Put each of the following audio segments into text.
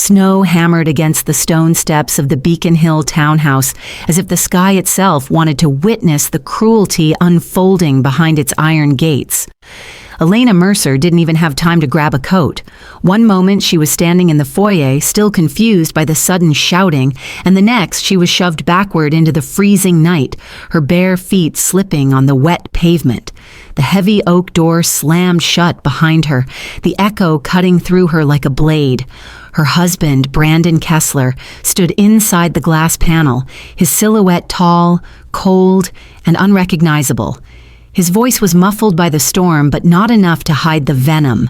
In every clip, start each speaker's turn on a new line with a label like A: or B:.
A: Snow hammered against the stone steps of the Beacon Hill townhouse, as if the sky itself wanted to witness the cruelty unfolding behind its iron gates. Elena Mercer didn't even have time to grab a coat. One moment she was standing in the foyer, still confused by the sudden shouting, and the next she was shoved backward into the freezing night, her bare feet slipping on the wet pavement. The heavy oak door slammed shut behind her, the echo cutting through her like a blade. Her husband, Brandon Kessler, stood inside the glass panel, his silhouette tall, cold, and unrecognizable. His voice was muffled by the storm, but not enough to hide the venom.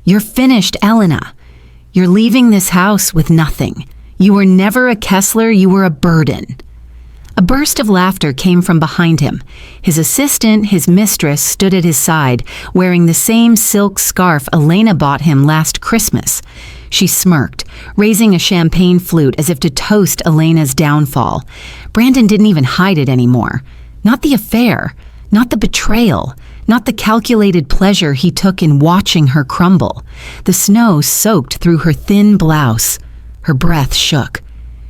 A: "You're finished, Elena. You're leaving this house with nothing. You were never a Kessler, you were a burden." A burst of laughter came from behind him. His assistant, his mistress, stood at his side, wearing the same silk scarf Elena bought him last Christmas. She smirked, raising a champagne flute as if to toast Elena's downfall. Brandon didn't even hide it anymore. Not the affair. Not the betrayal, not the calculated pleasure he took in watching her crumble. The snow soaked through her thin blouse. Her breath shook.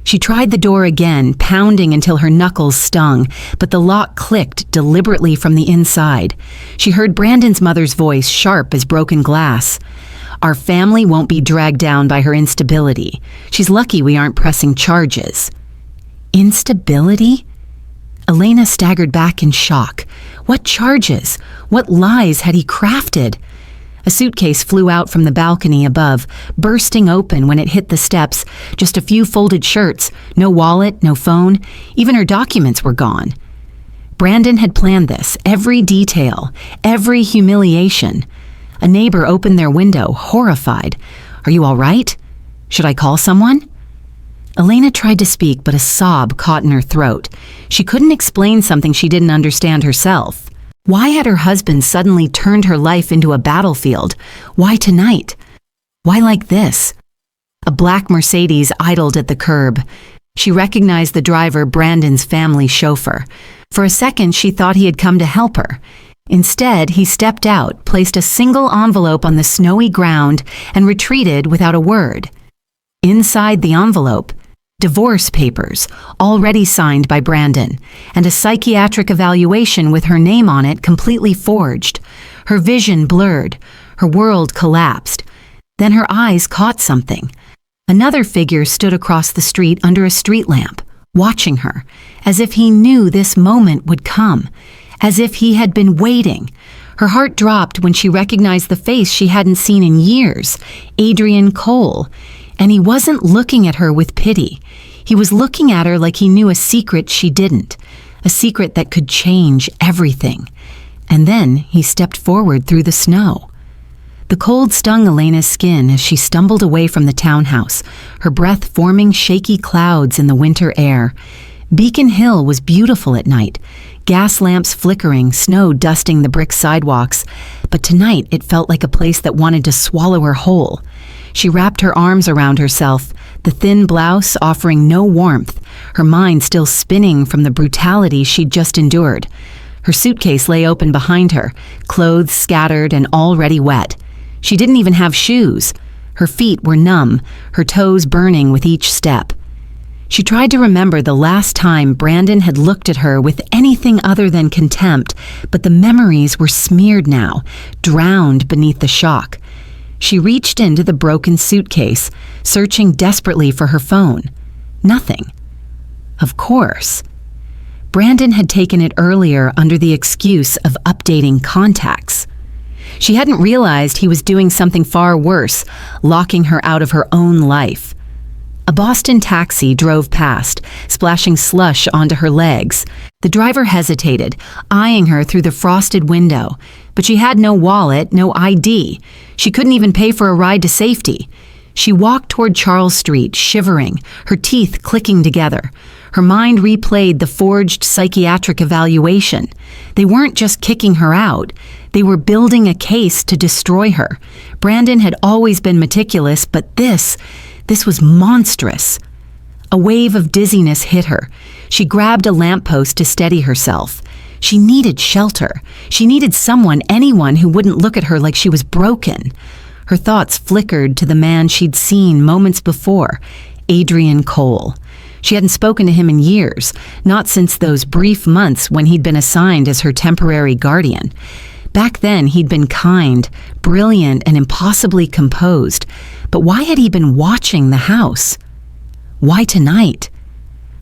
A: She tried the door again, pounding until her knuckles stung, but the lock clicked deliberately from the inside. She heard Brandon's mother's voice, sharp as broken glass. "Our family won't be dragged down by her instability. She's lucky we aren't pressing charges." Instability? Elena staggered back in shock. What charges? What lies had he crafted? A suitcase flew out from the balcony above, bursting open when it hit the steps. Just a few folded shirts, no wallet, no phone. Even her documents were gone. Brandon had planned this, every detail, every humiliation. A neighbor opened their window, horrified. "Are you all right? Should I call someone?" Elena tried to speak, but a sob caught in her throat. She couldn't explain something she didn't understand herself. Why had her husband suddenly turned her life into a battlefield? Why tonight? Why like this? A black Mercedes idled at the curb. She recognized the driver, Brandon's family chauffeur. For a second, she thought he had come to help her. Instead, he stepped out, placed a single envelope on the snowy ground, and retreated without a word. Inside the envelope, divorce papers, already signed by Brandon, and a psychiatric evaluation with her name on it completely forged. Her vision blurred. Her world collapsed. Then her eyes caught something. Another figure stood across the street under a street lamp, watching her, as if he knew this moment would come, as if he had been waiting. Her heart dropped when she recognized the face she hadn't seen in years, Adrian Cole. And he wasn't looking at her with pity. He was looking at her like he knew a secret she didn't, a secret that could change everything. And then he stepped forward through the snow. The cold stung Elena's skin as she stumbled away from the townhouse, her breath forming shaky clouds in the winter air. Beacon Hill was beautiful at night, gas lamps flickering, snow dusting the brick sidewalks, but tonight it felt like a place that wanted to swallow her whole. She wrapped her arms around herself, the thin blouse offering no warmth, her mind still spinning from the brutality she'd just endured. Her suitcase lay open behind her, clothes scattered and already wet. She didn't even have shoes. Her feet were numb, her toes burning with each step. She tried to remember the last time Brandon had looked at her with anything other than contempt, but the memories were smeared now, drowned beneath the shock. She reached into the broken suitcase, searching desperately for her phone. Nothing. Of course. Brandon had taken it earlier under the excuse of updating contacts. She hadn't realized he was doing something far worse, locking her out of her own life. A Boston taxi drove past, splashing slush onto her legs. The driver hesitated, eyeing her through the frosted window, but she had no wallet, no ID. She couldn't even pay for a ride to safety. She walked toward Charles Street, shivering, her teeth clicking together. Her mind replayed the forged psychiatric evaluation. They weren't just kicking her out. They were building a case to destroy her. Brandon had always been meticulous, but this was monstrous. A wave of dizziness hit her. She grabbed a lamppost to steady herself. She needed shelter. She needed someone, anyone who wouldn't look at her like she was broken. Her thoughts flickered to the man she'd seen moments before, Adrian Cole. She hadn't spoken to him in years, not since those brief months when he'd been assigned as her temporary guardian. Back then, he'd been kind, brilliant, and impossibly composed. But why had he been watching the house? Why tonight?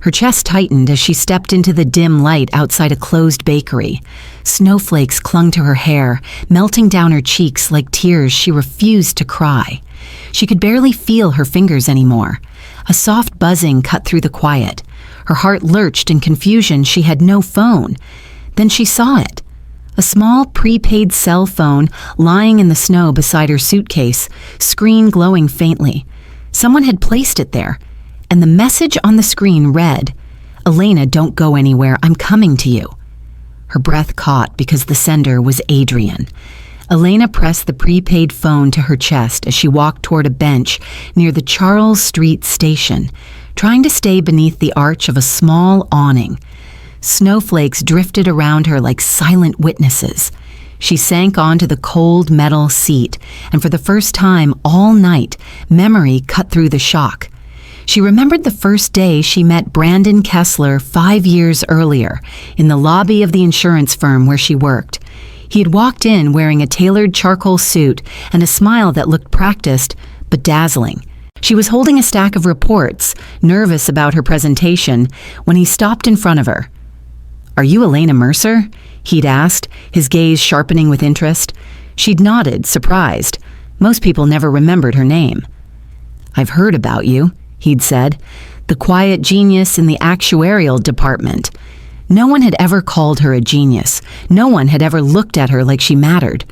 A: Her chest tightened as she stepped into the dim light outside a closed bakery. Snowflakes clung to her hair, melting down her cheeks like tears she refused to cry. She could barely feel her fingers anymore. A soft buzzing cut through the quiet. Her heart lurched in confusion. She had no phone. Then she saw it. A small prepaid cell phone lying in the snow beside her suitcase, screen glowing faintly. Someone had placed it there, and the message on the screen read, "Elena, don't go anywhere. I'm coming to you." Her breath caught because the sender was Adrian. Elena pressed the prepaid phone to her chest as she walked toward a bench near the Charles Street station, trying to stay beneath the arch of a small awning. Snowflakes drifted around her like silent witnesses. She sank onto the cold metal seat, and for the first time all night, memory cut through the shock. She remembered the first day she met Brandon Kessler 5 years earlier in the lobby of the insurance firm where she worked. He had walked in wearing a tailored charcoal suit and a smile that looked practiced but dazzling. She was holding a stack of reports, nervous about her presentation, when he stopped in front of her. "Are you Elena Mercer?" he'd asked, his gaze sharpening with interest. She'd nodded, surprised. Most people never remembered her name. "I've heard about you," he'd said. "The quiet genius in the actuarial department." No one had ever called her a genius. No one had ever looked at her like she mattered.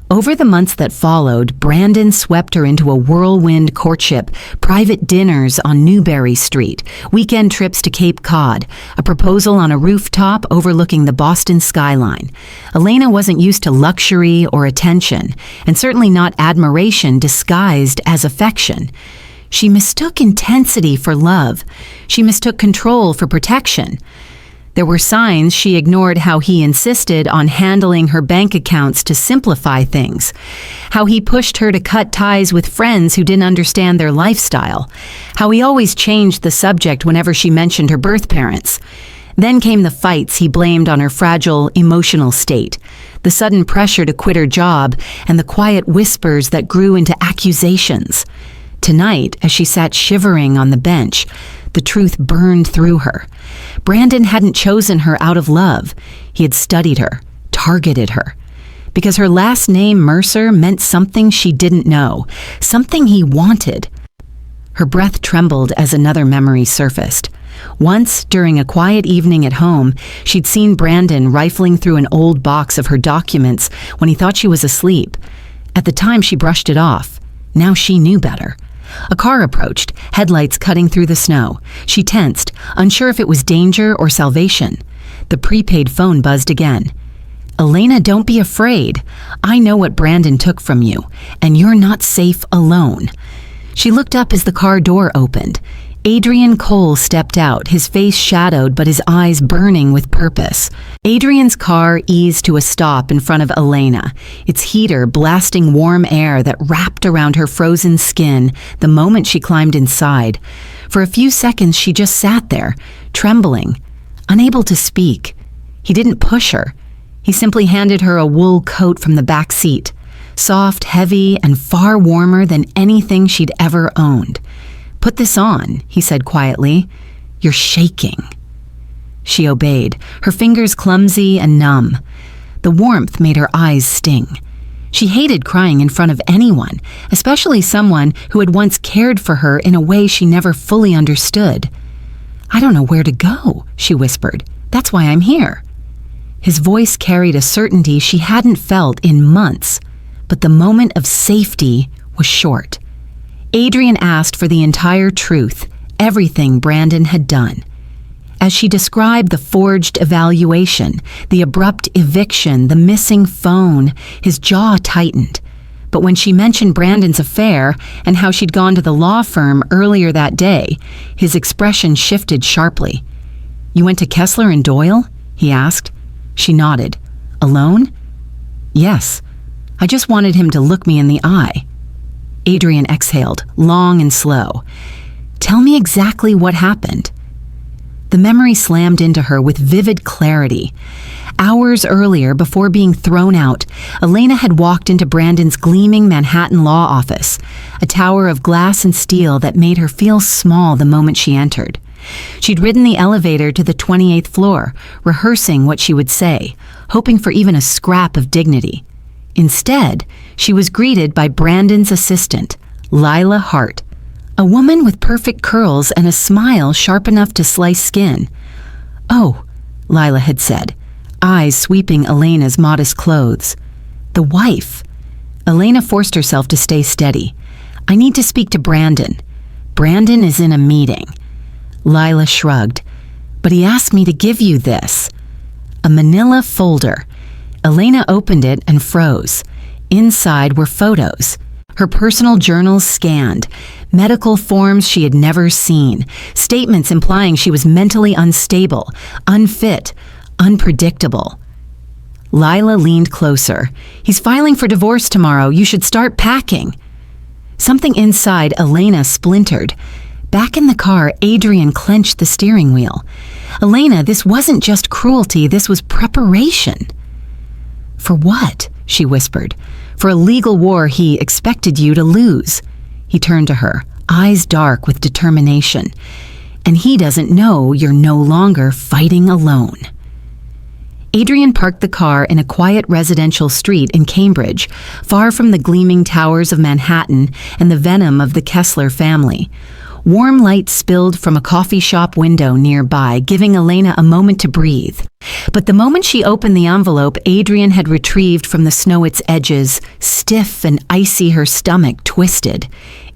A: Over the months that followed, Brandon swept her into a whirlwind courtship, private dinners on Newberry Street, weekend trips to Cape Cod, a proposal on a rooftop overlooking the Boston skyline. Elena wasn't used to luxury or attention, and certainly not admiration disguised as affection. She mistook intensity for love. She mistook control for protection. There were signs she ignored: how he insisted on handling her bank accounts to simplify things, how he pushed her to cut ties with friends who didn't understand their lifestyle, how he always changed the subject whenever she mentioned her birth parents. Then came the fights he blamed on her fragile emotional state, the sudden pressure to quit her job, and the quiet whispers that grew into accusations. Tonight, as she sat shivering on the bench, the truth burned through her. Brandon hadn't chosen her out of love. He had studied her, targeted her. Because her last name, Mercer, meant something she didn't know, something he wanted. Her breath trembled as another memory surfaced. Once, during a quiet evening at home, she'd seen Brandon rifling through an old box of her documents when he thought she was asleep. At the time, she brushed it off. Now she knew better. A car approached, headlights cutting through the snow. She tensed, unsure if it was danger or salvation. The prepaid phone buzzed again. "Elena, don't be afraid. I know what Brandon took from you, and you're not safe alone." She looked up as the car door opened. Adrian Cole stepped out, his face shadowed but his eyes burning with purpose. Adrian's car eased to a stop in front of Elena, its heater blasting warm air that wrapped around her frozen skin the moment she climbed inside. For a few seconds she just sat there, trembling, unable to speak. He didn't push her. He simply handed her a wool coat from the back seat, soft, heavy, and far warmer than anything she'd ever owned. "Put this on," he said quietly. "You're shaking." She obeyed, her fingers clumsy and numb. The warmth made her eyes sting. She hated crying in front of anyone, especially someone who had once cared for her in a way she never fully understood. "I don't know where to go," she whispered. "That's why I'm here." His voice carried a certainty she hadn't felt in months, but the moment of safety was short. Adrian asked for the entire truth, everything Brandon had done. As she described the forged evaluation, the abrupt eviction, the missing phone, his jaw tightened. But when she mentioned Brandon's affair and how she'd gone to the law firm earlier that day, his expression shifted sharply. "You went to Kessler and Doyle?" he asked. She nodded. "Alone?" "Yes. I just wanted him to look me in the eye." Adrian exhaled, long and slow. Tell me exactly what happened. The memory slammed into her with vivid clarity. Hours earlier, before being thrown out, Elena had walked into Brandon's gleaming Manhattan law office, a tower of glass and steel that made her feel small the moment she entered. She'd ridden the elevator to the 28th floor, rehearsing what she would say, hoping for even a scrap of dignity. Instead, she was greeted by Brandon's assistant, Lila Hart, a woman with perfect curls and a smile sharp enough to slice skin. "Oh," Lila had said, eyes sweeping Elena's modest clothes. "The wife." Elena forced herself to stay steady. "I need to speak to Brandon. Brandon is in a meeting." Lila shrugged. "But he asked me to give you this." A manila folder. Elena opened it and froze. Inside were photos. Her personal journals scanned, medical forms she had never seen, statements implying she was mentally unstable, unfit, unpredictable. Lila leaned closer. "He's filing for divorce tomorrow. You should start packing." Something inside Elena splintered. Back in the car, Adrian clenched the steering wheel. "Elena, this wasn't just cruelty, this was preparation." "For what?" she whispered. "For a legal war he expected you to lose." He turned to her, eyes dark with determination. "And he doesn't know you're no longer fighting alone." Adrian parked the car in a quiet residential street in Cambridge, far from the gleaming towers of Manhattan and the venom of the Kessler family. Warm light spilled from a coffee shop window nearby, giving Elena a moment to breathe. But the moment she opened the envelope Adrian had retrieved from the snow its edges, stiff and icy, her stomach twisted.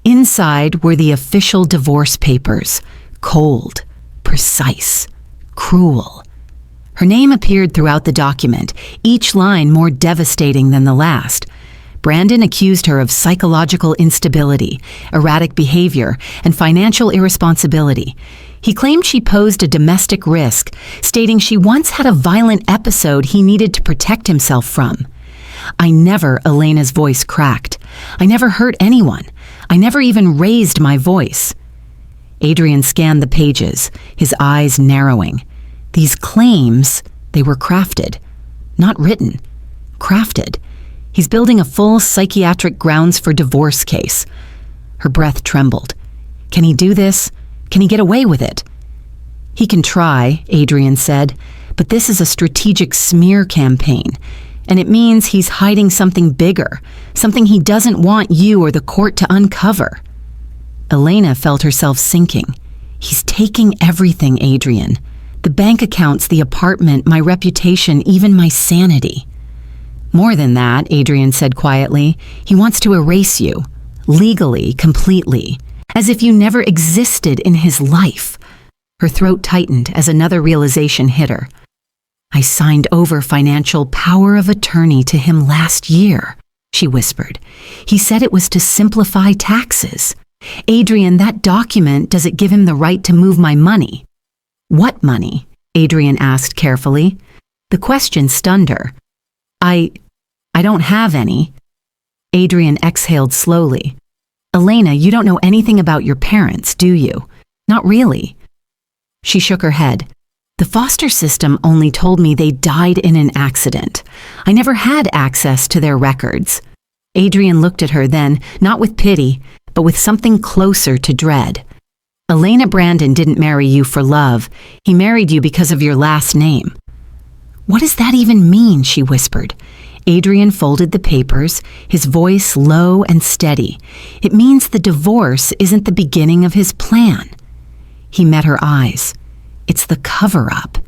A: Inside were the official divorce papers, cold, precise, cruel. Her name appeared throughout the document, each line more devastating than the last. Brandon accused her of psychological instability, erratic behavior, and financial irresponsibility. He claimed she posed a domestic risk, stating she once had a violent episode he needed to protect himself from. Elena's voice cracked. "I never hurt anyone. I never even raised my voice." Adrian scanned the pages, his eyes narrowing. These claims, they were crafted. Not written. Crafted. He's building a full psychiatric grounds for divorce case. Her breath trembled. Can he do this? Can he get away with it? He can try, Adrian said, but this is a strategic smear campaign, and it means he's hiding something bigger, something he doesn't want you or the court to uncover. Elena felt herself sinking. He's taking everything, Adrian. The bank accounts, the apartment, my reputation, even my sanity. More than that, Adrian said quietly, he wants to erase you, legally, completely, as if you never existed in his life. Her throat tightened as another realization hit her. I signed over financial power of attorney to him last year, she whispered. He said it was to simplify taxes. Adrian, that document, does it give him the right to move my money? What money? Adrian asked carefully. The question stunned her. I don't have any. Adrian exhaled slowly. Elena, you don't know anything about your parents, do you? Not really. She shook her head. The foster system only told me they died in an accident. I never had access to their records. Adrian looked at her then, not with pity, but with something closer to dread. Elena Brandon didn't marry you for love. He married you because of your last name. What does that even mean? She whispered. Adrian folded the papers, his voice low and steady. It means the divorce isn't the beginning of his plan. He met her eyes. It's the cover-up.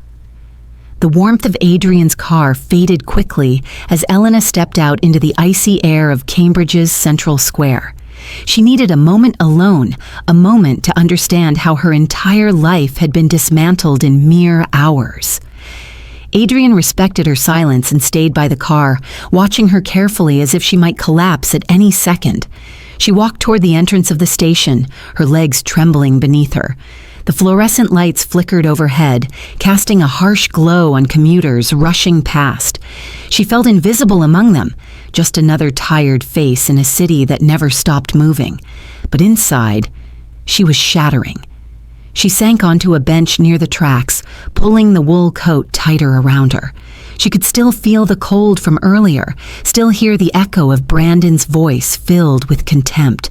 A: The warmth of Adrian's car faded quickly as Elena stepped out into the icy air of Cambridge's Central Square. She needed a moment alone, a moment to understand how her entire life had been dismantled in mere hours. Adrian respected her silence and stayed by the car, watching her carefully as if she might collapse at any second. She walked toward the entrance of the station, her legs trembling beneath her. The fluorescent lights flickered overhead, casting a harsh glow on commuters rushing past. She felt invisible among them, just another tired face in a city that never stopped moving. But inside, she was shattering. She sank onto a bench near the tracks, pulling the wool coat tighter around her. She could still feel the cold from earlier, still hear the echo of Brandon's voice filled with contempt,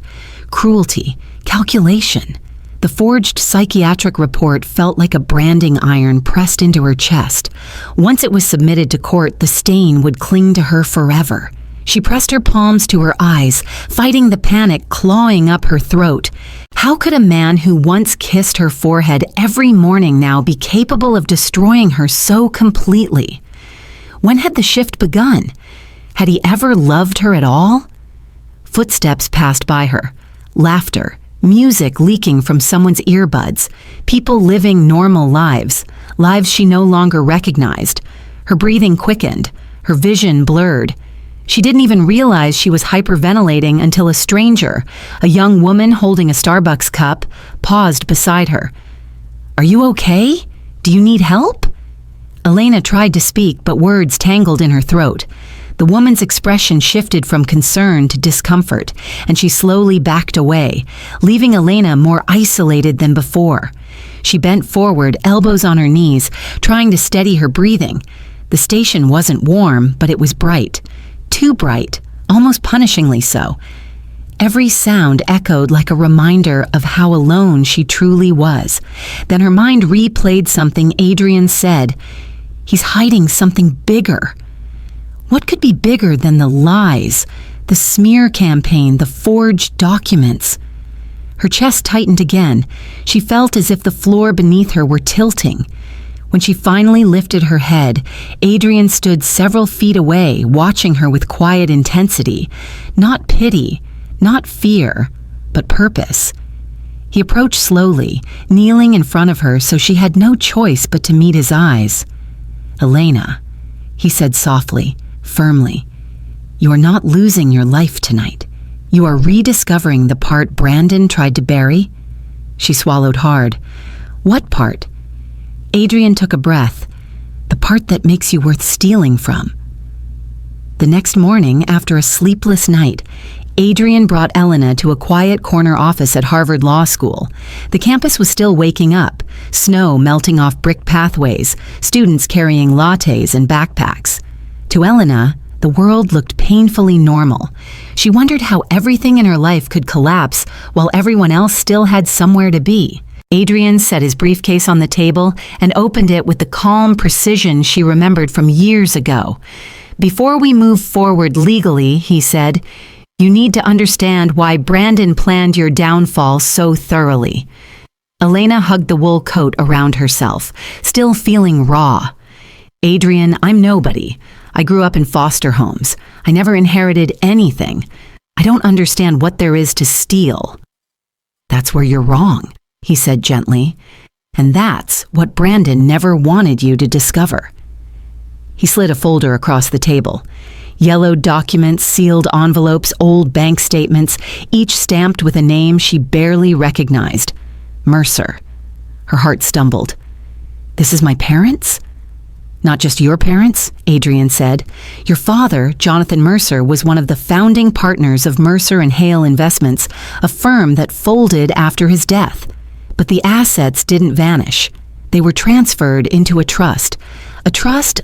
A: cruelty, calculation. The forged psychiatric report felt like a branding iron pressed into her chest. Once it was submitted to court, the stain would cling to her forever. She pressed her palms to her eyes, fighting the panic clawing up her throat. How could a man who once kissed her forehead every morning now be capable of destroying her so completely? When had the shift begun? Had he ever loved her at all? Footsteps passed by her. Laughter, music leaking from someone's earbuds, people living normal lives, lives she no longer recognized. Her breathing quickened, her vision blurred. She didn't even realize she was hyperventilating until a stranger, a young woman holding a Starbucks cup, paused beside her. "Are you okay? Do you need help?" Elena tried to speak, but words tangled in her throat. The woman's expression shifted from concern to discomfort, and she slowly backed away, leaving Elena more isolated than before. She bent forward, elbows on her knees, trying to steady her breathing. The station wasn't warm, but it was bright. Too bright, almost punishingly so. Every sound echoed like a reminder of how alone she truly was. Then her mind replayed something Adrian said. He's hiding something bigger. What could be bigger than the lies, the smear campaign, the forged documents? Her chest tightened again. She felt as if the floor beneath her were tilting. When she finally lifted her head, Adrian stood several feet away, watching her with quiet intensity. Not pity, not fear, but purpose. He approached slowly, kneeling in front of her so she had no choice but to meet his eyes. "Elena," he said softly, firmly, "you are not losing your life tonight. You are rediscovering the part Brandon tried to bury." She swallowed hard. "What part?" Adrian took a breath. "The part that makes you worth stealing from." The next morning, after a sleepless night, Adrian brought Elena to a quiet corner office at Harvard Law School. The campus was still waking up, snow melting off brick pathways, students carrying lattes and backpacks. To Elena, the world looked painfully normal. She wondered how everything in her life could collapse while everyone else still had somewhere to be. Adrian set his briefcase on the table and opened it with the calm precision she remembered from years ago. "Before we move forward legally," he said, "you need to understand why Brandon planned your downfall so thoroughly." Elena hugged the wool coat around herself, still feeling raw. "Adrian, I'm nobody. I grew up in foster homes. I never inherited anything. I don't understand what there is to steal." "That's where you're wrong," he said gently. "And that's what Brandon never wanted you to discover." He slid a folder across the table. Yellowed documents, sealed envelopes, old bank statements, each stamped with a name she barely recognized. Mercer. Her heart stumbled. "This is my parents?" "Not just your parents," Adrian said. "Your father, Jonathan Mercer, was one of the founding partners of Mercer and Hale Investments, a firm that folded after his death. But the assets didn't vanish. They were transferred into a trust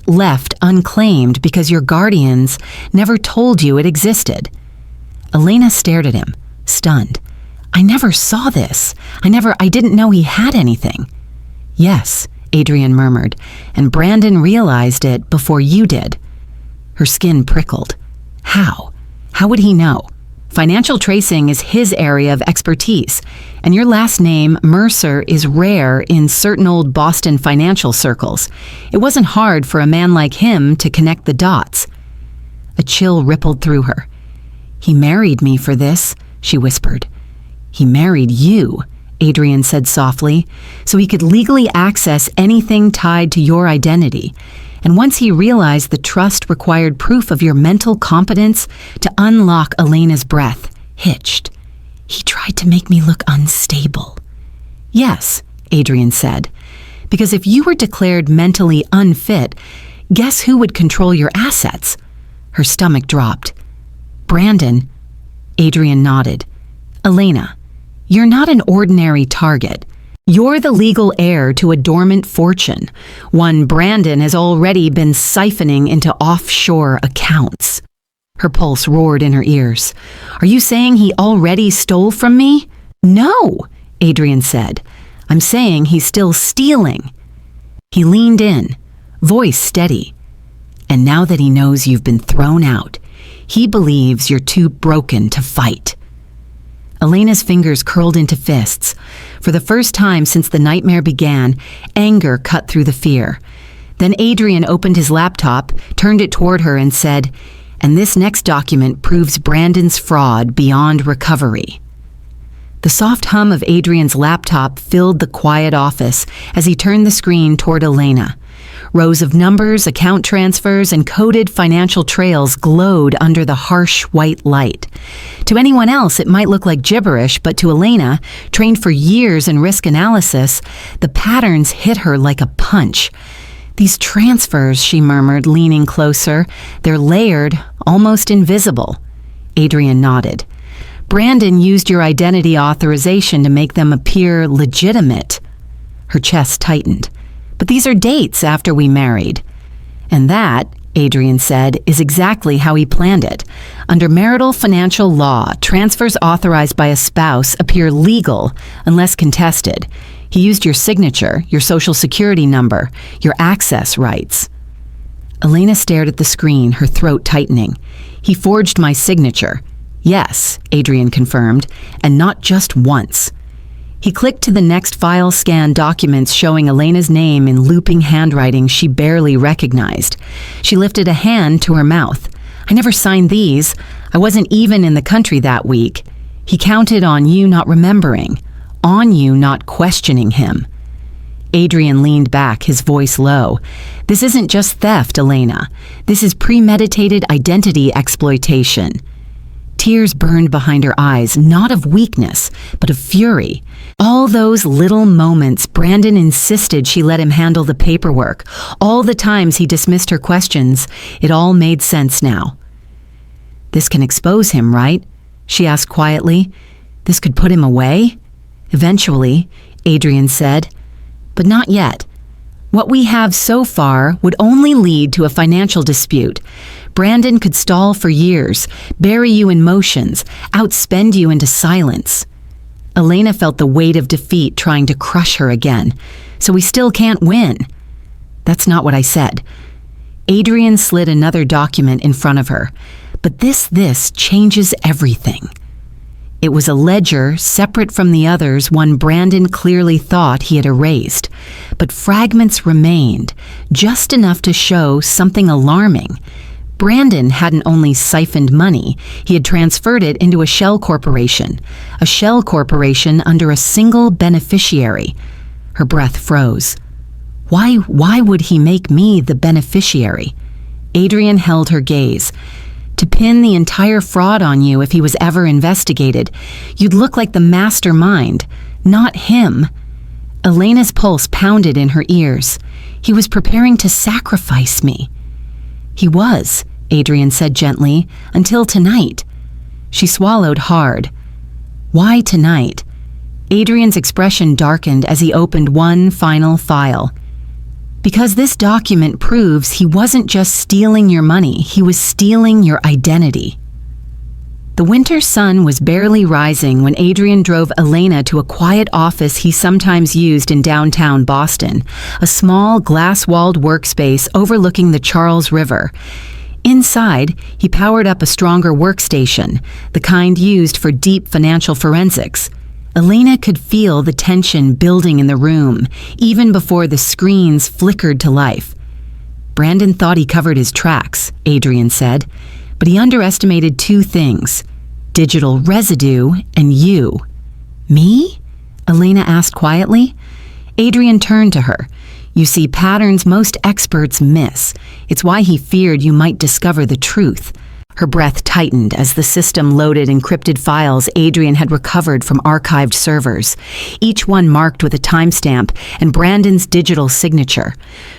A: left unclaimed because your guardians never told you it existed." Elena stared at him, stunned. "I never saw this. I didn't know he had anything." "Yes," Adrian murmured, "and Brandon realized it before you did." Her skin prickled. "How? How would he know? Financial tracing is his area of expertise, and your last name, Mercer, is rare in certain old Boston financial circles. It wasn't hard for a man like him to connect the dots." A chill rippled through her. "He married me for this," she whispered. "He married you," Adrian said softly, "so he could legally access anything tied to your identity. And once he realized the trust required proof of your mental competence to unlock Elena's breath, hitched. He tried to make me look unstable." "Yes," Adrian said, "because if you were declared mentally unfit, guess who would control your assets?" Her stomach dropped. Brandon. Adrian nodded. Elena, you're not an ordinary target. You're the legal heir to a dormant fortune, one Brandon has already been siphoning into offshore accounts. Her pulse roared in her ears. Are you saying he already stole from me? No, Adrian said. I'm saying he's still stealing. He leaned in, voice steady. And now that he knows you've been thrown out, he believes you're too broken to fight. Elena's fingers curled into fists. For the first time since the nightmare began, anger cut through the fear. Then Adrian opened his laptop, turned it toward her and said, and this next document proves Brandon's fraud beyond recovery. The soft hum of Adrian's laptop filled the quiet office as he turned the screen toward Elena. Rows of numbers, account transfers, and coded financial trails glowed under the harsh white light. To anyone else, it might look like gibberish, but to Elena, trained for years in risk analysis, the patterns hit her like a punch. These transfers, she murmured, leaning closer, they're layered, almost invisible. Adrian nodded. Brandon used your identity authorization to make them appear legitimate. Her chest tightened. But these are dates after we married. And that, Adrian said, is exactly how he planned it. Under marital financial law, transfers authorized by a spouse appear legal unless contested. He used your signature, your social security number, your access rights. Elena stared at the screen, her throat tightening. He forged my signature. Yes, Adrian confirmed, and not just once. He clicked to the next file scan documents showing Elena's name in looping handwriting she barely recognized. She lifted a hand to her mouth. I never signed these. I wasn't even in the country that week. He counted on you not remembering, on you not questioning him. Adrian leaned back, his voice low. This isn't just theft, Elena. This is premeditated identity exploitation. Tears burned behind her eyes, not of weakness, but of fury. All those little moments Brandon insisted she let him handle the paperwork, all the times he dismissed her questions, it all made sense now. This can expose him, right? She asked quietly. This could put him away? Eventually, Adrian said. But not yet. What we have so far would only lead to a financial dispute. Brandon could stall for years, bury you in motions, outspend you into silence. Elena felt the weight of defeat trying to crush her again. So we still can't win. That's not what I said. Adrian slid another document in front of her. But this changes everything. It was a ledger separate from the others, one Brandon clearly thought he had erased. But fragments remained, just enough to show something alarming. Brandon hadn't only siphoned money, he had transferred it into a shell corporation under a single beneficiary. Her breath froze. Why would he make me the beneficiary? Adrian held her gaze. To pin the entire fraud on you if he was ever investigated, you'd look like the mastermind, not him. Elena's pulse pounded in her ears. He was preparing to sacrifice me. He was, Adrian said gently, until tonight. She swallowed hard. Why tonight? Adrian's expression darkened as he opened one final file. Because this document proves he wasn't just stealing your money, he was stealing your identity. The winter sun was barely rising when Adrian drove Elena to a quiet office he sometimes used in downtown Boston, a small glass-walled workspace overlooking the Charles River. Inside, he powered up a stronger workstation, the kind used for deep financial forensics. Elena could feel the tension building in the room, even before the screens flickered to life. Brandon thought he covered his tracks, Adrian said, but he underestimated two things: digital residue and you. Me? Elena asked quietly. Adrian turned to her. You see patterns most experts miss. It's why he feared you might discover the truth. Her breath tightened as the system loaded encrypted files Adrian had recovered from archived servers, each one marked with a timestamp and Brandon's digital signature.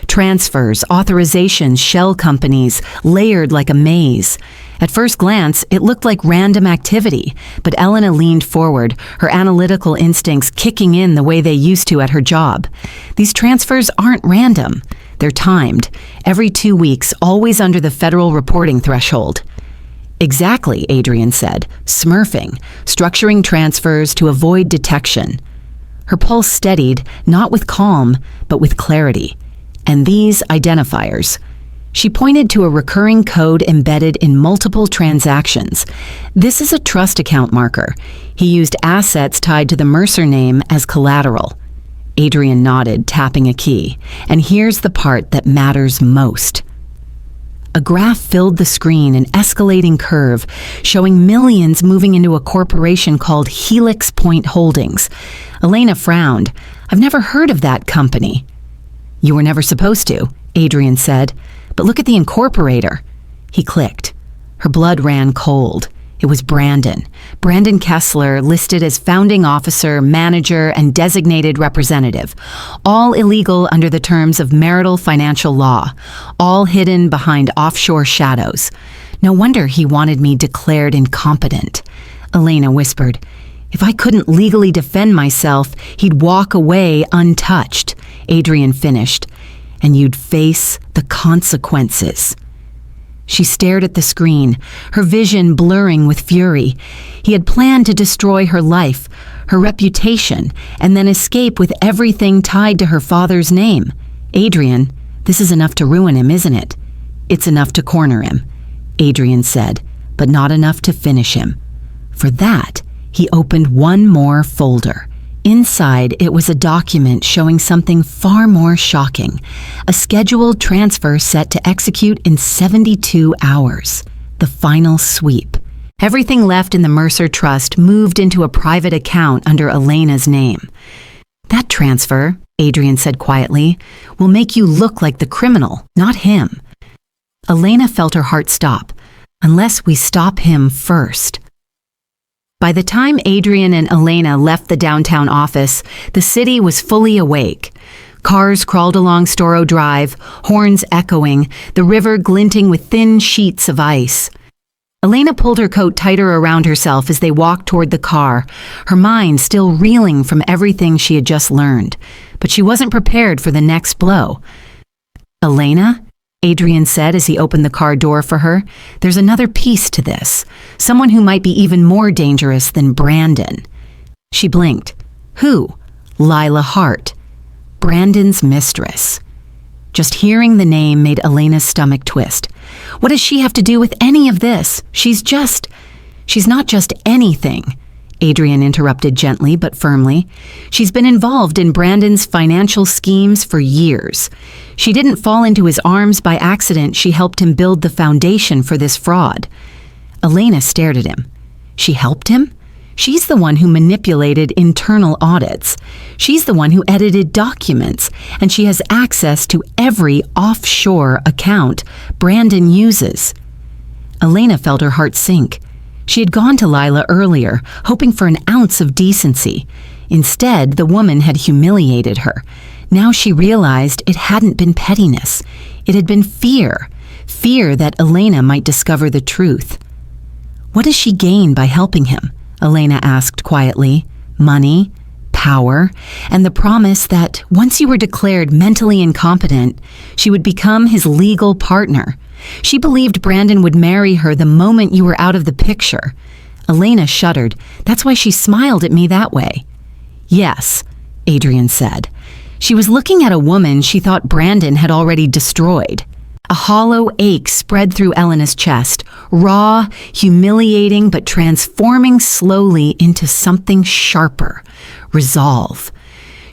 A: Transfers, authorizations, shell companies, layered like a maze. At first glance, it looked like random activity, but Elena leaned forward, her analytical instincts kicking in the way they used to at her job. These transfers aren't random. They're timed, every 2 weeks, always under the federal reporting threshold. Exactly, Adrian said, smurfing, structuring transfers to avoid detection. Her pulse steadied, not with calm, but with clarity. And these identifiers. She pointed to a recurring code embedded in multiple transactions. This is a trust account marker. He used assets tied to the Mercer name as collateral. Adrian nodded, tapping a key. And here's the part that matters most. A graph filled the screen, an escalating curve, showing millions moving into a corporation called Helix Point Holdings. Elena frowned. I've never heard of that company. You were never supposed to, Adrian said. But look at the incorporator. He clicked. Her blood ran cold. It was Brandon. Brandon Kessler, listed as founding officer, manager, and designated representative. All illegal under the terms of marital financial law. All hidden behind offshore shadows. No wonder he wanted me declared incompetent. Elena whispered. If I couldn't legally defend myself, he'd walk away untouched. Adrian finished. And you'd face the consequences. She stared at the screen, her vision blurring with fury. He had planned to destroy her life, her reputation, and then escape with everything tied to her father's name. Adrian, this is enough to ruin him, isn't it? It's enough to corner him, Adrian said, but not enough to finish him. For that, he opened one more folder. Inside, it was a document showing something far more shocking. A scheduled transfer set to execute in 72 hours. The final sweep. Everything left in the Mercer Trust moved into a private account under Elena's name. That transfer, Adrian said quietly, will make you look like the criminal, not him. Elena felt her heart stop. Unless we stop him first. By the time Adrian and Elena left the downtown office, the city was fully awake. Cars crawled along Storrow Drive, horns echoing, the river glinting with thin sheets of ice. Elena pulled her coat tighter around herself as they walked toward the car, her mind still reeling from everything she had just learned. But she wasn't prepared for the next blow. Elena? Adrian said as he opened the car door for her. There's another piece to this. Someone who might be even more dangerous than Brandon. She blinked. Who? Lila Hart. Brandon's mistress. Just hearing the name made Elena's stomach twist. What does she have to do with any of this? She's not just anything. Adrian interrupted gently but firmly. She's been involved in Brandon's financial schemes for years. She didn't fall into his arms by accident. She helped him build the foundation for this fraud. Elena stared at him. She helped him? She's the one who manipulated internal audits. She's the one who edited documents, and she has access to every offshore account Brandon uses. Elena felt her heart sink. She had gone to Lila earlier, hoping for an ounce of decency. Instead, the woman had humiliated her. Now she realized it hadn't been pettiness. It had been fear. Fear that Elena might discover the truth. What does she gain by helping him? Elena asked quietly. Money, power, and the promise that once you were declared mentally incompetent, she would become his legal partner. She believed Brandon would marry her the moment you were out of the picture. Elena shuddered. That's why she smiled at me that way. Yes, Adrian said. She was looking at a woman she thought Brandon had already destroyed. A hollow ache spread through Elena's chest, raw, humiliating, but transforming slowly into something sharper. Resolve.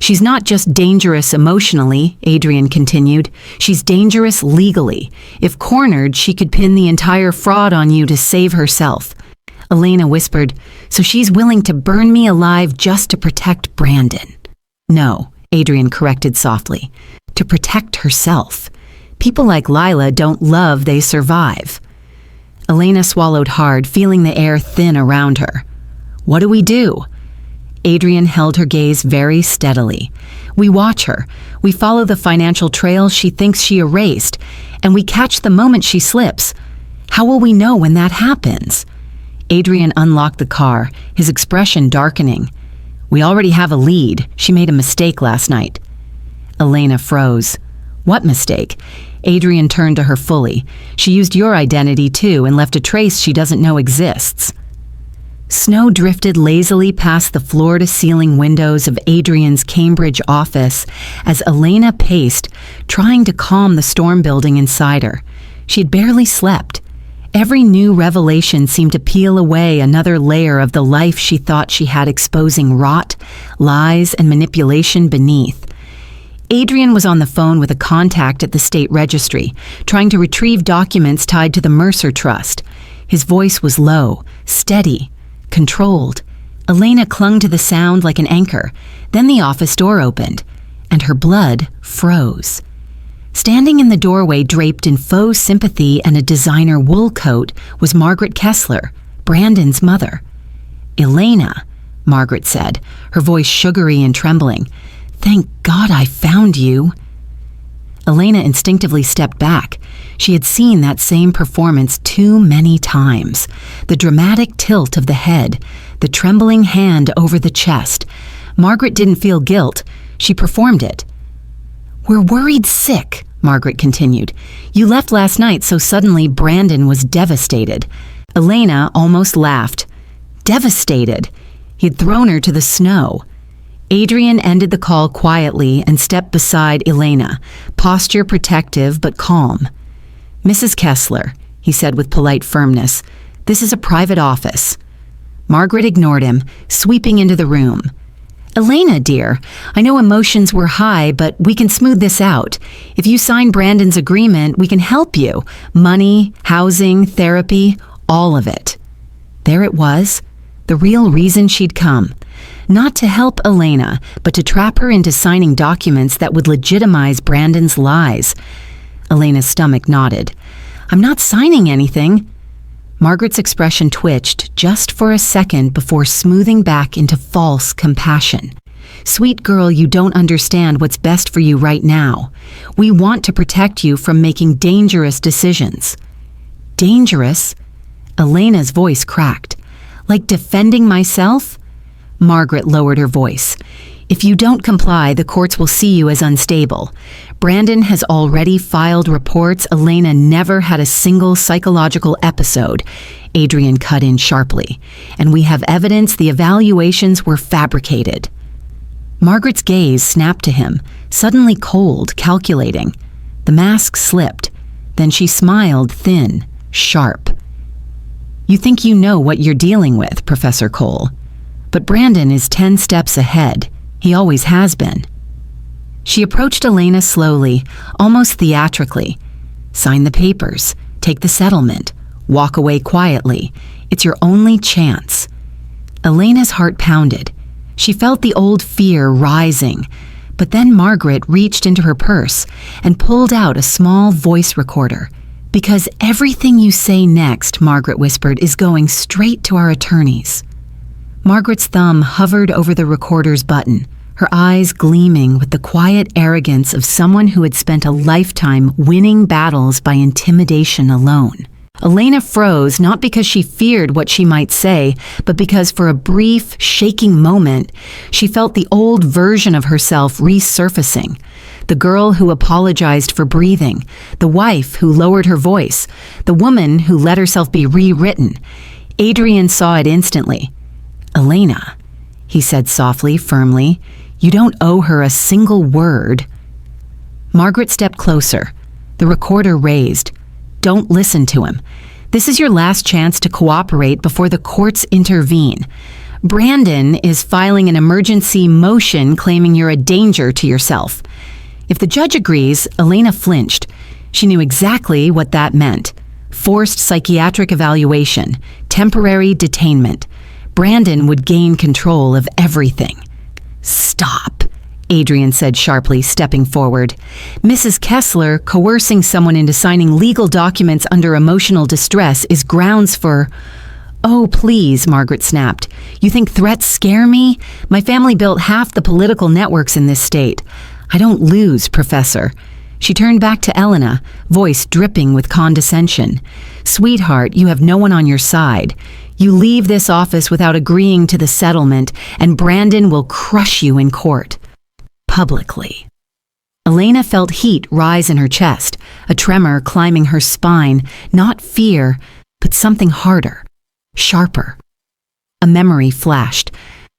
A: She's not just dangerous emotionally, Adrian continued. She's dangerous legally. If cornered, she could pin the entire fraud on you to save herself. Elena whispered, so she's willing to burn me alive just to protect Brandon. No, Adrian corrected softly. To protect herself. People like Lila don't love, they survive. Elena swallowed hard, feeling the air thin around her. What do we do? Adrian held her gaze very steadily. We watch her. We follow the financial trail she thinks she erased, and we catch the moment she slips. How will we know when that happens? Adrian unlocked the car, his expression darkening. We already have a lead. She made a mistake last night. Elena froze. What mistake? Adrian turned to her fully. She used your identity too and left a trace she doesn't know exists. Snow drifted lazily past the floor-to-ceiling windows of Adrian's Cambridge office as Elena paced, trying to calm the storm building inside her. She had barely slept. Every new revelation seemed to peel away another layer of the life she thought she had, exposing rot, lies, and manipulation beneath. Adrian was on the phone with a contact at the state registry, trying to retrieve documents tied to the Mercer Trust. His voice was low, steady, controlled. Elena clung to the sound like an anchor. Then the office door opened, and her blood froze. Standing in the doorway, draped in faux sympathy and a designer wool coat, was Margaret Kessler, Brandon's mother. "Elena," Margaret said, her voice sugary and trembling. "Thank God I found you." Elena instinctively stepped back. She had seen that same performance too many times. The dramatic tilt of the head, the trembling hand over the chest. Margaret didn't feel guilt. She performed it. "We're worried sick," Margaret continued. "You left last night, so suddenly Brandon was devastated." Elena almost laughed. Devastated. He had thrown her to the snow. Adrian ended the call quietly and stepped beside Elena, posture protective but calm. "Mrs. Kessler," he said with polite firmness, "this is a private office." Margaret ignored him, sweeping into the room. "Elena, dear, I know emotions were high, but we can smooth this out. If you sign Brandon's agreement, we can help you. Money, housing, therapy, all of it." There it was, the real reason she'd come. Not to help Elena, but to trap her into signing documents that would legitimize Brandon's lies. Elena's stomach knotted. "I'm not signing anything." Margaret's expression twitched just for a second before smoothing back into false compassion. "Sweet girl, you don't understand what's best for you right now. We want to protect you from making dangerous decisions." "Dangerous?" Elena's voice cracked. "Like defending myself?" Margaret lowered her voice. "If you don't comply, the courts will see you as unstable. Brandon has already filed reports. Elena never had a single psychological episode," Adrian cut in sharply. "And we have evidence the evaluations were fabricated." Margaret's gaze snapped to him, suddenly cold, calculating. The mask slipped. Then she smiled, thin, sharp. "You think you know what you're dealing with, Professor Cole. But Brandon is 10 steps ahead. He always has been." She approached Elena slowly, almost theatrically. "Sign the papers. Take the settlement. Walk away quietly. It's your only chance." Elena's heart pounded. She felt the old fear rising. But then Margaret reached into her purse and pulled out a small voice recorder. "Because everything you say next," Margaret whispered, "is going straight to our attorneys." Margaret's thumb hovered over the recorder's button, her eyes gleaming with the quiet arrogance of someone who had spent a lifetime winning battles by intimidation alone. Elena froze, not because she feared what she might say, but because for a brief, shaking moment, she felt the old version of herself resurfacing. The girl who apologized for breathing, the wife who lowered her voice, the woman who let herself be rewritten. Adrian saw it instantly. "Elena," he said softly, firmly, "you don't owe her a single word." Margaret stepped closer. The recorder raised. "Don't listen to him. This is your last chance to cooperate before the courts intervene. Brandon is filing an emergency motion claiming you're a danger to yourself." If the judge agrees, Elena flinched. She knew exactly what that meant. Forced psychiatric evaluation, temporary detainment. Brandon would gain control of everything. "Stop," Adrian said sharply, stepping forward. "Mrs. Kessler, coercing someone into signing legal documents under emotional distress is grounds for—" "Oh, please," Margaret snapped. "You think threats scare me? My family built half the political networks in this state. I don't lose, Professor." She turned back to Elena, voice dripping with condescension. "Sweetheart, you have no one on your side. You leave this office without agreeing to the settlement, and Brandon will crush you in court. Publicly." Elena felt heat rise in her chest, a tremor climbing her spine, not fear, but something harder, sharper. A memory flashed.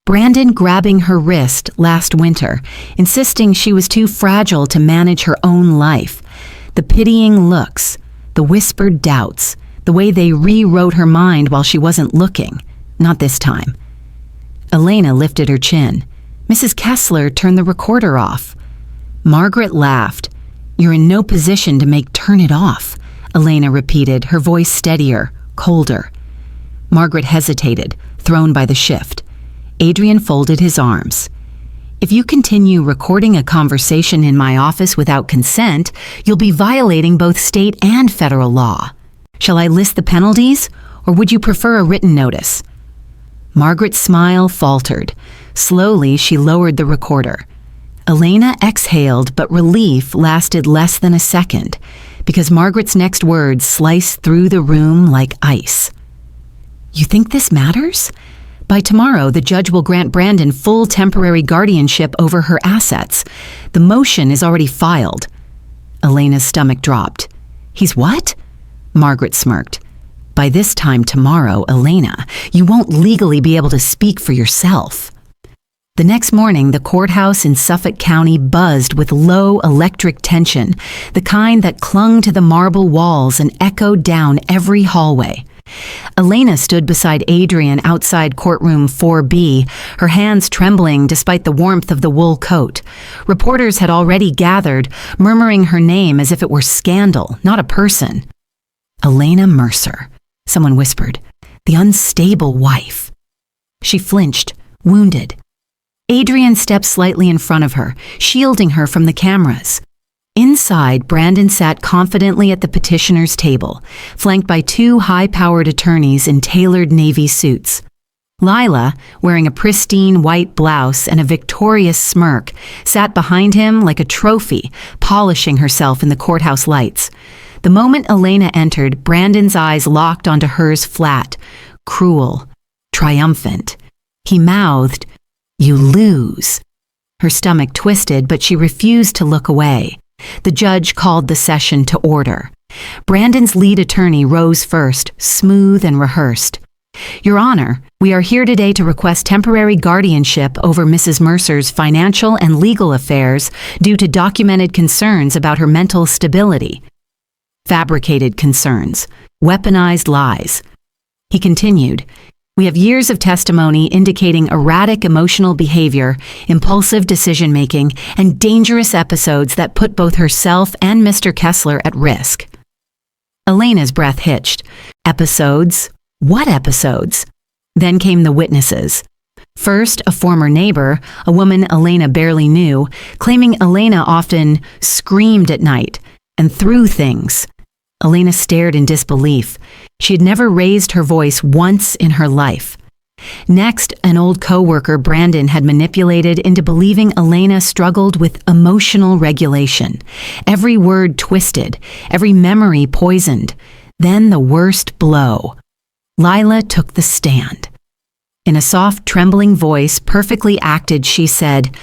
A: Brandon grabbing her wrist last winter, insisting she was too fragile to manage her own life. The pitying looks, the whispered doubts, the way they rewrote her mind while she wasn't looking. Not this time. Elena lifted her chin. Mrs. Kessler turned the recorder off. Margaret laughed. "You're in no position to make turn it off," Elena repeated, her voice steadier, colder. Margaret hesitated, thrown by the shift. Adrian folded his arms. "If you continue recording a conversation in my office without consent, you'll be violating both state and federal law. Shall I list the penalties, or would you prefer a written notice?" Margaret's smile faltered. Slowly, she lowered the recorder. Elena exhaled, but relief lasted less than a second, because Margaret's next words sliced through the room like ice. "You think this matters? By tomorrow, the judge will grant Brandon full temporary guardianship over her assets. The motion is already filed." Elena's stomach dropped. "He's what?" Margaret smirked. "By this time tomorrow, Elena, you won't legally be able to speak for yourself." The next morning, the courthouse in Suffolk County buzzed with low electric tension, the kind that clung to the marble walls and echoed down every hallway. Elena stood beside Adrian outside courtroom 4B, her hands trembling despite the warmth of the wool coat. Reporters had already gathered, murmuring her name as if it were scandal, not a person. "Elena Mercer," someone whispered, "the unstable wife." She flinched, wounded. Adrian stepped slightly in front of her, shielding her from the cameras. Inside, Brandon sat confidently at the petitioner's table, flanked by two high-powered attorneys in tailored navy suits. Lila, wearing a pristine white blouse and a victorious smirk, sat behind him like a trophy, polishing herself in the courthouse lights. The moment Elena entered, Brandon's eyes locked onto hers flat, cruel, triumphant. He mouthed, "You lose." Her stomach twisted, but she refused to look away. The judge called the session to order. Brandon's lead attorney rose first, smooth and rehearsed. "Your Honor, we are here today to request temporary guardianship over Mrs. Mercer's financial and legal affairs due to documented concerns about her mental stability." Fabricated concerns, weaponized lies. He continued, "We have years of testimony indicating erratic emotional behavior, impulsive decision-making, and dangerous episodes that put both herself and Mr. Kessler at risk." Elena's breath hitched. Episodes? What episodes? Then came the witnesses. First, a former neighbor, a woman Elena barely knew, claiming Elena often screamed at night and threw things. Elena stared in disbelief. She had never raised her voice once in her life. Next, an old co-worker Brandon had manipulated into believing Elena struggled with emotional regulation. Every word twisted, every memory poisoned. Then the worst blow. Lila took the stand. In a soft, trembling voice, perfectly acted, she said,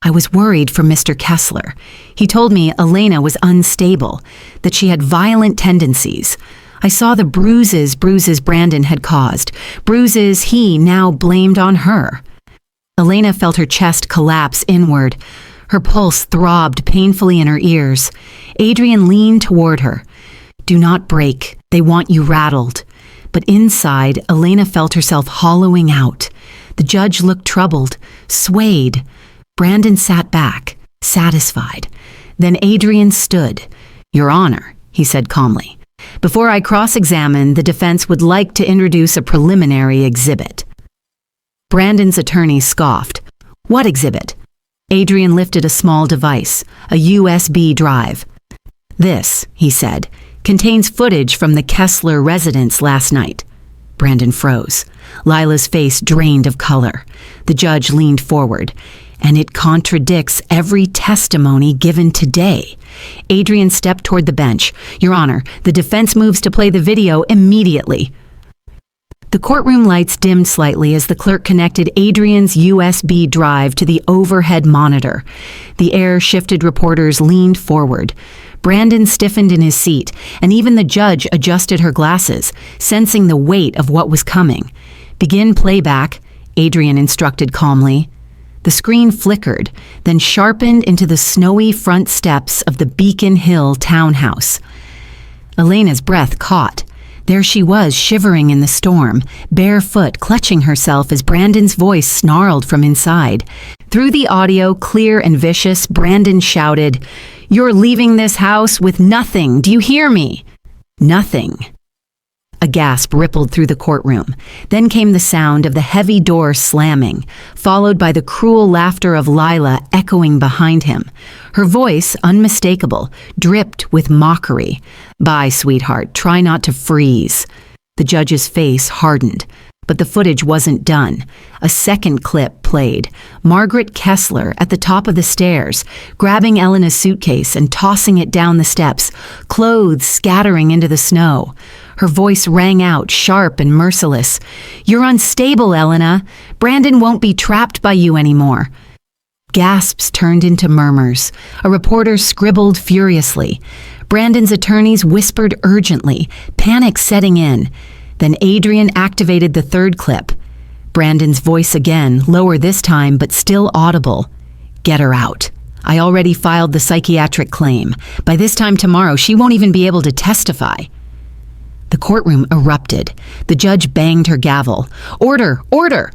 A: "I was worried for Mr. Kessler. He told me Elena was unstable, that she had violent tendencies. I saw the bruises Brandon had caused, bruises he now blamed on her." Elena felt her chest collapse inward. Her pulse throbbed painfully in her ears. Adrian leaned toward her. "Do not break. They want you rattled." But inside, Elena felt herself hollowing out. The judge looked troubled, swayed. Brandon sat back, satisfied. Then Adrian stood. "Your Honor," he said calmly, "before I cross-examine, the defense would like to introduce a preliminary exhibit." Brandon's attorney scoffed. "What exhibit?" Adrian lifted a small device, a USB drive. "This," he said, "contains footage from the Kessler residence last night." Brandon froze. Lila's face drained of color. The judge leaned forward. and it contradicts every testimony given today. Adrian stepped toward the bench. Your Honor, the defense moves to play the video immediately. The courtroom lights dimmed slightly as the clerk connected Adrian's USB drive to the overhead monitor. The air-shifted reporters leaned forward. Brandon stiffened in his seat, and even the judge adjusted her glasses, sensing the weight of what was coming. Begin playback, Adrian instructed calmly. The screen flickered, then sharpened into the snowy front steps of the Beacon Hill townhouse. Elena's breath caught. There she was, shivering in the storm, barefoot, clutching herself as Brandon's voice snarled from inside. Through the audio, clear and vicious, Brandon shouted, "You're leaving this house with nothing. Do you hear me?" Nothing. A gasp rippled through the courtroom. Then came the sound of the heavy door slamming, followed by the cruel laughter of Lila echoing behind him. Her voice, unmistakable, dripped with mockery. "Bye, sweetheart. Try not to freeze." The judge's face hardened. But the footage wasn't done. A second clip played. Margaret Kessler at the top of the stairs, grabbing Elena's suitcase and tossing it down the steps, clothes scattering into the snow. Her voice rang out, sharp and merciless. "You're unstable, Elena. Brandon won't be trapped by you anymore." Gasps turned into murmurs. A reporter scribbled furiously. Brandon's attorneys whispered urgently, panic setting in. Then Adrian activated the third clip. Brandon's voice again, lower this time, but still audible. "Get her out. I already filed the psychiatric claim. By this time tomorrow, she won't even be able to testify." The courtroom erupted. The judge banged her gavel. "Order! Order!"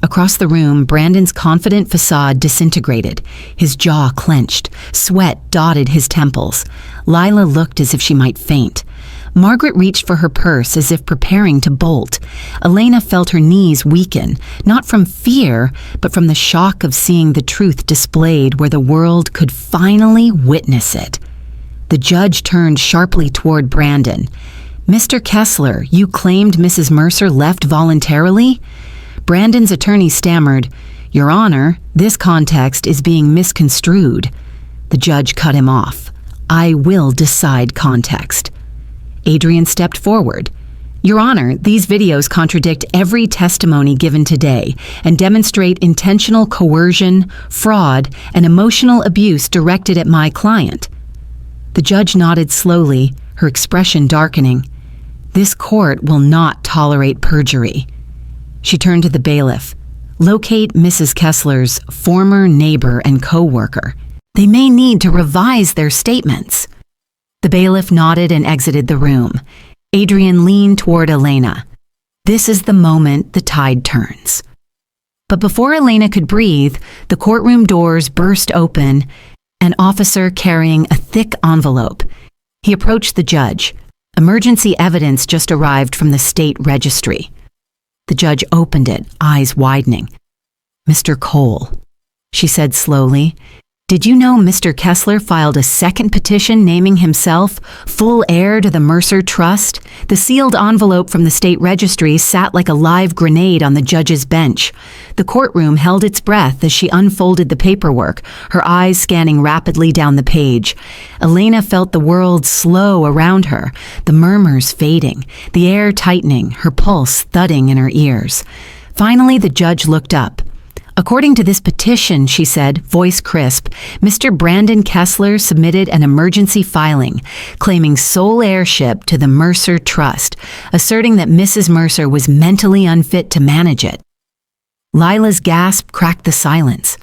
A: Across the room, Brandon's confident facade disintegrated. His jaw clenched. Sweat dotted his temples. Lila looked as if she might faint. Margaret reached for her purse as if preparing to bolt. Elena felt her knees weaken, not from fear, but from the shock of seeing the truth displayed where the world could finally witness it. The judge turned sharply toward Brandon. "Mr. Kessler, you claimed Mrs. Mercer left voluntarily?" Brandon's attorney stammered, "Your Honor, this context is being misconstrued." The judge cut him off. "I will decide context." Adrian stepped forward. "Your Honor, these videos contradict every testimony given today and demonstrate intentional coercion, fraud, and emotional abuse directed at my client." The judge nodded slowly, her expression darkening. "This court will not tolerate perjury." She turned to the bailiff. "Locate Mrs. Kessler's former neighbor and co-worker. They may need to revise their statements." The bailiff nodded and exited the room. Adrian leaned toward Elena. This is the moment the tide turns. But before Elena could breathe, the courtroom doors burst open, an officer carrying a thick envelope. He approached the judge. Emergency evidence just arrived from the state registry. The judge opened it, eyes widening. "Mr. Cole," she said slowly, "did you know Mr. Kessler filed a second petition naming himself full heir to the Mercer Trust?" The sealed envelope from the state registry sat like a live grenade on the judge's bench. The courtroom held its breath as she unfolded the paperwork, her eyes scanning rapidly down the page. Elena felt the world slow around her, the murmurs fading, the air tightening, her pulse thudding in her ears. Finally, the judge looked up. "According to this petition," she said, voice crisp, "Mr. Brandon Kessler submitted an emergency filing, claiming sole heirship to the Mercer Trust, asserting that Mrs. Mercer was mentally unfit to manage it." Lila's gasp cracked the silence.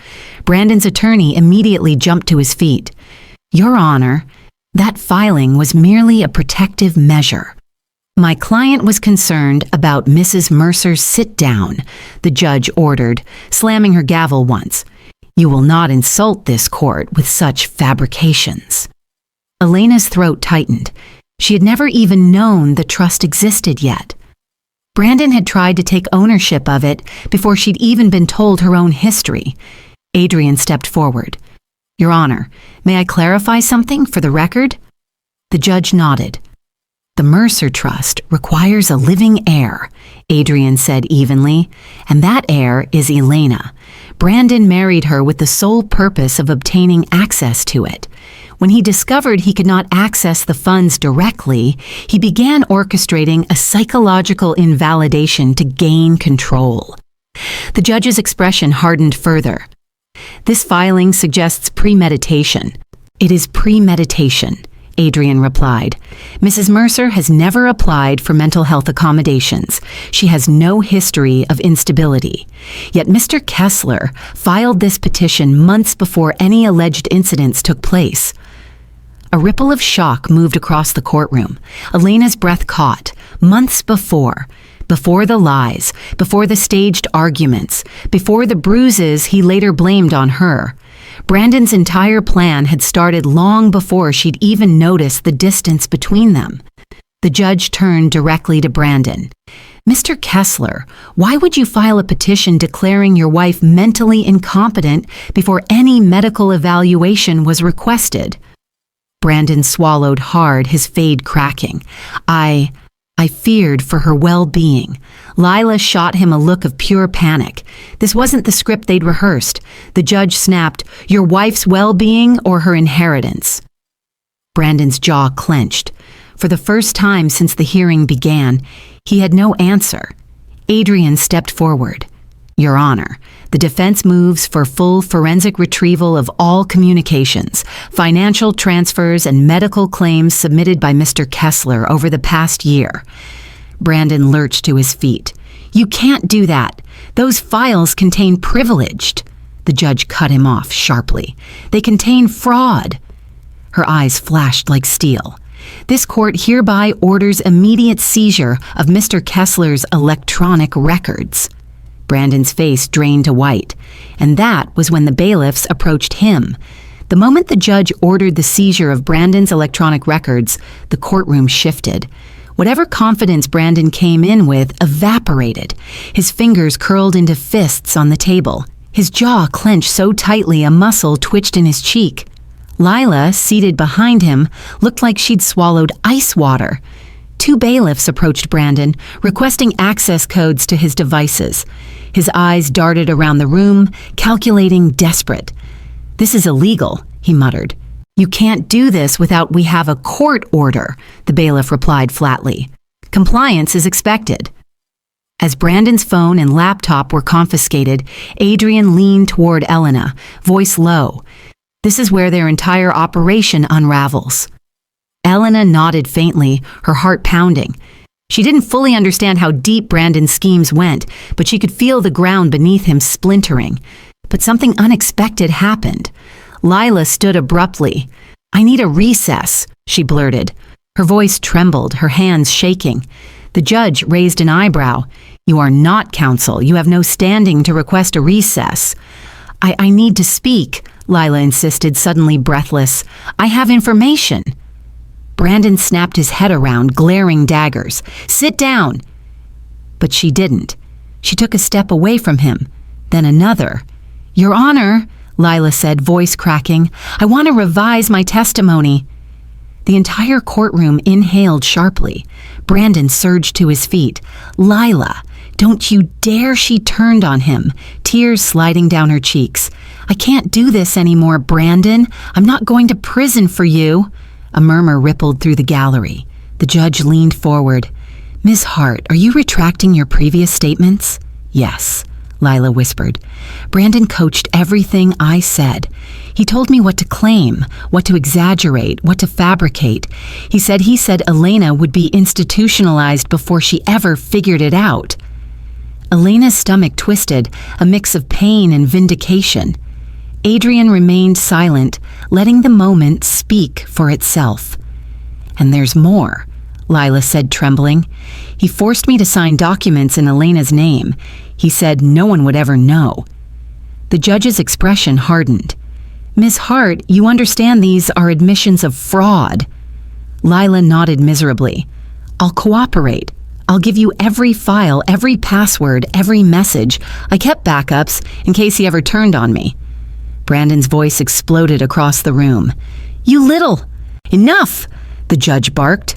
A: Brandon's attorney immediately jumped to his feet. "Your Honor, that filing was merely a protective measure. My client was concerned about Mrs. Mercer's sit-down," the judge ordered, slamming her gavel once. "You will not insult this court with such fabrications." Elena's throat tightened. She had never even known the trust existed yet. Brandon had tried to take ownership of it before she'd even been told her own history. Adrian stepped forward. "Your Honor, may I clarify something for the record?" The judge nodded. "The Mercer Trust requires a living heir," Adrian said evenly, "and that heir is Elena. Brandon married her with the sole purpose of obtaining access to it. When he discovered he could not access the funds directly, he began orchestrating a psychological invalidation to gain control. The judge's expression hardened further. This filing suggests premeditation. It is premeditation, Adrian replied. Mrs. Mercer has never applied for mental health accommodations. She has no history of instability. Yet Mr. Kessler filed this petition months before any alleged incidents took place. A ripple of shock moved across the courtroom. Elena's breath caught. Months before the lies, before the staged arguments, before the bruises he later blamed on her. Brandon's entire plan had started long before she'd even noticed the distance between them. The judge turned directly to Brandon. Mr. Kessler, why would you file a petition declaring your wife mentally incompetent before any medical evaluation was requested? Brandon swallowed hard, his fade cracking. I feared for her well-being. Lila shot him a look of pure panic. This wasn't the script they'd rehearsed. The judge snapped, "Your wife's well-being or her inheritance?" Brandon's jaw clenched. For the first time since the hearing began, he had no answer. Adrian stepped forward. "Your Honor, the defense moves for full forensic retrieval of all communications, financial transfers, and medical claims submitted by Mr. Kessler over the past year." Brandon lurched to his feet. "You can't do that. Those files contain privileged." The judge cut him off sharply. "They contain fraud." Her eyes flashed like steel. "This court hereby orders immediate seizure of Mr. Kessler's electronic records." Brandon's face drained to white, and that was when the bailiffs approached him. The moment the judge ordered the seizure of Brandon's electronic records, the courtroom shifted. Whatever confidence Brandon came in with evaporated. His fingers curled into fists on the table. His jaw clenched so tightly a muscle twitched in his cheek. Lila, seated behind him, looked like she'd swallowed ice water. Two bailiffs approached Brandon, requesting access codes to his devices. His eyes darted around the room, calculating, desperate. "This is illegal," he muttered. "You can't do this without we have a court order," the bailiff replied flatly. "Compliance is expected." As Brandon's phone and laptop were confiscated, Adrian leaned toward Elena, voice low. "This is where their entire operation unravels." Elena nodded faintly, her heart pounding. She didn't fully understand how deep Brandon's schemes went, but she could feel the ground beneath him splintering. But something unexpected happened. Lila stood abruptly. "I need a recess," she blurted. Her voice trembled, her hands shaking. The judge raised an eyebrow. "You are not counsel. You have no standing to request a recess." I need to speak," Lila insisted, suddenly breathless. "I have information." Brandon snapped his head around, glaring daggers. "Sit down." But she didn't. She took a step away from him, then another. "Your Honor," Lila said, voice cracking, "I want to revise my testimony." The entire courtroom inhaled sharply. Brandon surged to his feet. "Lila, don't you dare!" She turned on him, tears sliding down her cheeks. "I can't do this anymore, Brandon. I'm not going to prison for you." A murmur rippled through the gallery. The judge leaned forward. "Ms. Hart, are you retracting your previous statements?" "Yes," Lila whispered. "Brandon coached everything I said. He told me what to claim, what to exaggerate, what to fabricate. He said Elena would be institutionalized before she ever figured it out." Elena's stomach twisted, a mix of pain and vindication. Adrian remained silent, letting the moment speak for itself. "And there's more," Lila said, trembling. "He forced me to sign documents in Elena's name. He said no one would ever know." The judge's expression hardened. "Ms. Hart, you understand these are admissions of fraud." Lila nodded miserably. "I'll cooperate. I'll give you every file, every password, every message. I kept backups in case he ever turned on me." Brandon's voice exploded across the room. "You little—" "Enough!" the judge barked.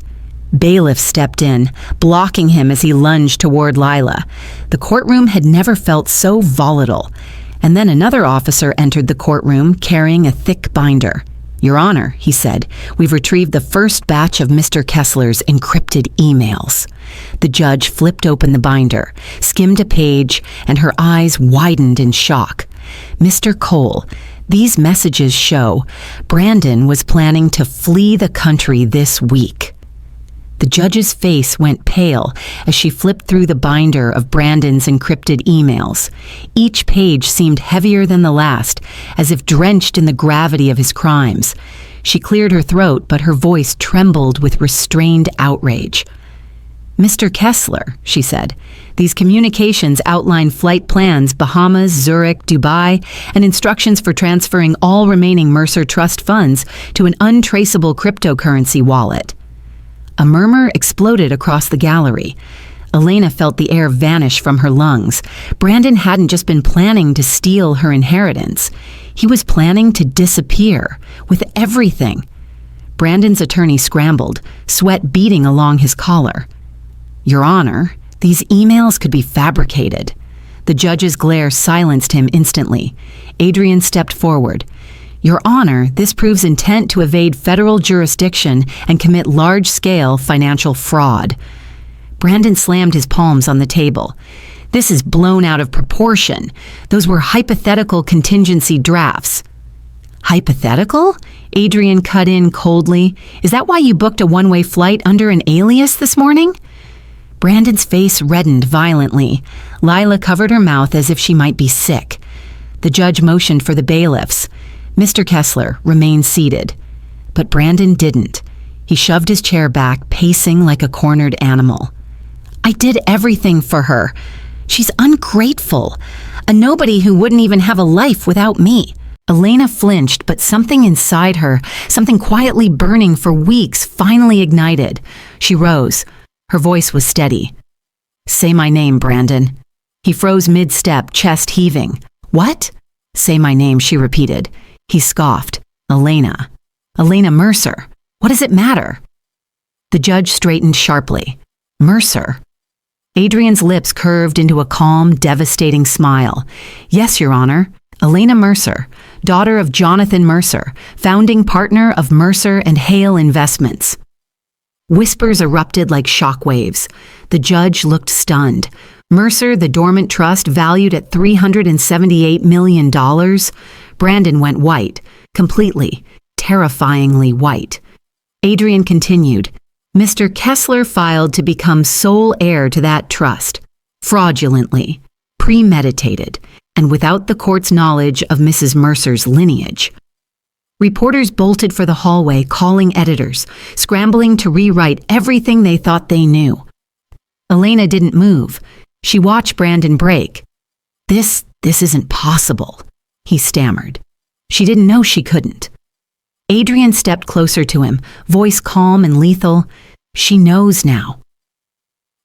A: Bailiffs stepped in, blocking him as he lunged toward Lila. The courtroom had never felt so volatile. And then another officer entered the courtroom carrying a thick binder. "Your Honor," he said, "we've retrieved the first batch of Mr. Kessler's encrypted emails." The judge flipped open the binder, skimmed a page, and her eyes widened in shock. "Mr. Cole, these messages show Brandon was planning to flee the country this week." The judge's face went pale as she flipped through the binder of Brandon's encrypted emails. Each page seemed heavier than the last, as if drenched in the gravity of his crimes. She cleared her throat, but her voice trembled with restrained outrage. "Mr. Kessler," she said, "these communications outline flight plans, Bahamas, Zurich, Dubai, and instructions for transferring all remaining Mercer Trust funds to an untraceable cryptocurrency wallet." A murmur exploded across the gallery. Elena felt the air vanish from her lungs. Brandon hadn't just been planning to steal her inheritance. He was planning to disappear, with everything. Brandon's attorney scrambled, sweat beading along his collar. "Your Honor, these emails could be fabricated." The judge's glare silenced him instantly. Adrian stepped forward. "Your Honor, this proves intent to evade federal jurisdiction and commit large-scale financial fraud." Brandon slammed his palms on the table. "This is blown out of proportion. Those were hypothetical contingency drafts." "Hypothetical?" Adrian cut in coldly. "Is that why you booked a one-way flight under an alias this morning?" Brandon's face reddened violently. Lila covered her mouth as if she might be sick. The judge motioned for the bailiffs. Mr. Kessler remained seated. But Brandon didn't. He shoved his chair back, pacing like a cornered animal. "I did everything for her. She's ungrateful. A nobody who wouldn't even have a life without me." Elena flinched, but something inside her, something quietly burning for weeks, finally ignited. She rose. Her voice was steady. "Say my name, Brandon." He froze mid-step, chest heaving. "What?" "Say my name," she repeated. He scoffed. "Elena. Elena Mercer. What does it matter?" The judge straightened sharply. "Mercer?" Adrian's lips curved into a calm, devastating smile. "Yes, Your Honor. Elena Mercer, daughter of Jonathan Mercer, founding partner of Mercer and Hale Investments." Whispers erupted like shockwaves. The judge looked stunned. Mercer, the dormant trust valued at $378 million. Brandon went white, completely, terrifyingly white. Adrian continued. "Mr. Kessler filed to become sole heir to that trust, fraudulently, premeditated, and without the court's knowledge of Mrs. Mercer's lineage." Reporters bolted for the hallway, calling editors, scrambling to rewrite everything they thought they knew. Elena didn't move. She watched Brandon break. This isn't possible," he stammered. She didn't know she couldn't. Adrian stepped closer to him, voice calm and lethal. "She knows now."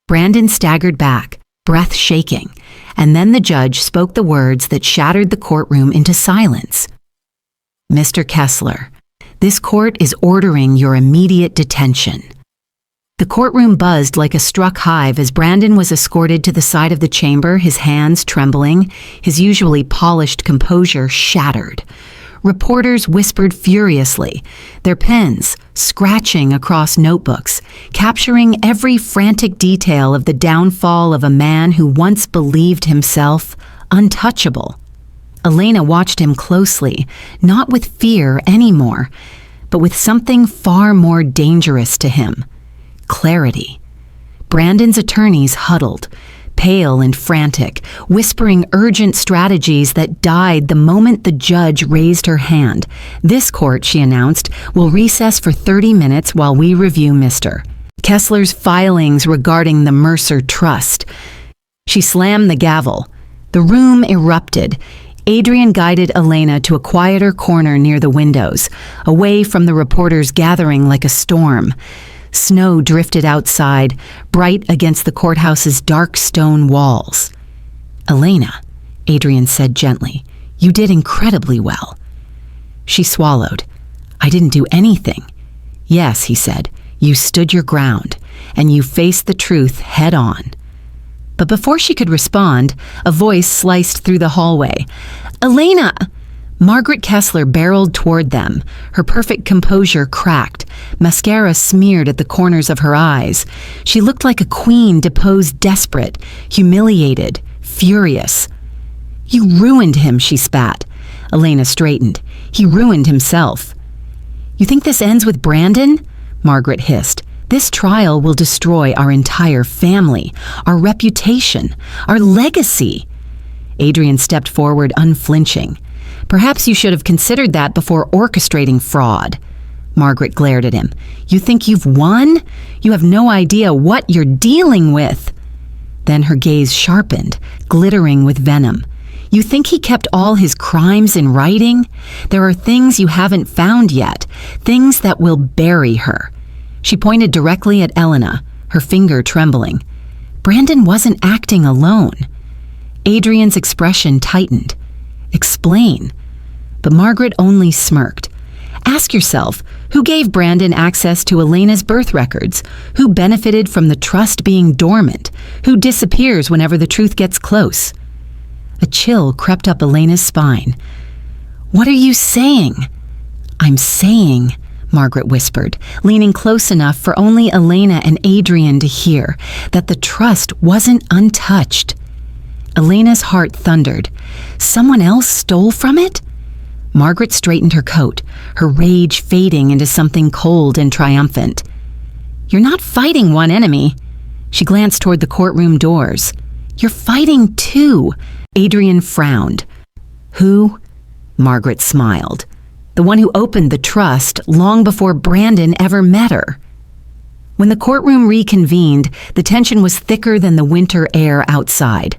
A: Brandon staggered back, breath shaking, and then the judge spoke the words that shattered the courtroom into silence. "Mr. Kessler, this court is ordering your immediate detention." The courtroom buzzed like a struck hive as Brandon was escorted to the side of the chamber, his hands trembling, his usually polished composure shattered. Reporters whispered furiously, their pens scratching across notebooks, capturing every frantic detail of the downfall of a man who once believed himself untouchable. Elena watched him closely, not with fear anymore, but with something far more dangerous to him. Clarity. Brandon's attorneys huddled, pale and frantic, whispering urgent strategies that died the moment the judge raised her hand. "This court," she announced, "will recess for 30 minutes while we review Mr. Kessler's filings regarding the Mercer Trust." She slammed the gavel. The room erupted. Adrian guided Elena to a quieter corner near the windows, away from the reporters gathering like a storm. Snow drifted outside, bright against the courthouse's dark stone walls. "Elena," Adrian said gently, "you did incredibly well." She swallowed. "I didn't do anything." "Yes," he said, "you stood your ground, and you faced the truth head on." But before she could respond, a voice sliced through the hallway. Elena! Margaret Kessler barreled toward them, her perfect composure cracked, mascara smeared at the corners of her eyes. She looked like a queen deposed desperate, humiliated, furious. "You ruined him," she spat. Elena straightened. "He ruined himself." "You think this ends with Brandon?" Margaret hissed. "This trial will destroy our entire family, our reputation, our legacy." Adrian stepped forward unflinching. "Perhaps you should have considered that before orchestrating fraud." Margaret glared at him. "You think you've won? You have no idea what you're dealing with." Then her gaze sharpened, glittering with venom. "You think he kept all his crimes in writing? There are things you haven't found yet, things that will bury her." She pointed directly at Elena, her finger trembling. Brandon wasn't acting alone. Adrian's expression tightened. "Explain." But Margaret only smirked. "Ask yourself, who gave Brandon access to Elena's birth records? Who benefited from the trust being dormant? Who disappears whenever the truth gets close?" A chill crept up Elena's spine. "What are you saying?" "I'm saying," Margaret whispered, leaning close enough for only Elena and Adrian to hear, "that the trust wasn't untouched." Elena's heart thundered. Someone else stole from it? Margaret straightened her coat, her rage fading into something cold and triumphant. "You're not fighting one enemy." She glanced toward the courtroom doors. "You're fighting two." Adrian frowned. "Who?" Margaret smiled. "The one who opened the trust long before Brandon ever met her." When the courtroom reconvened, the tension was thicker than the winter air outside.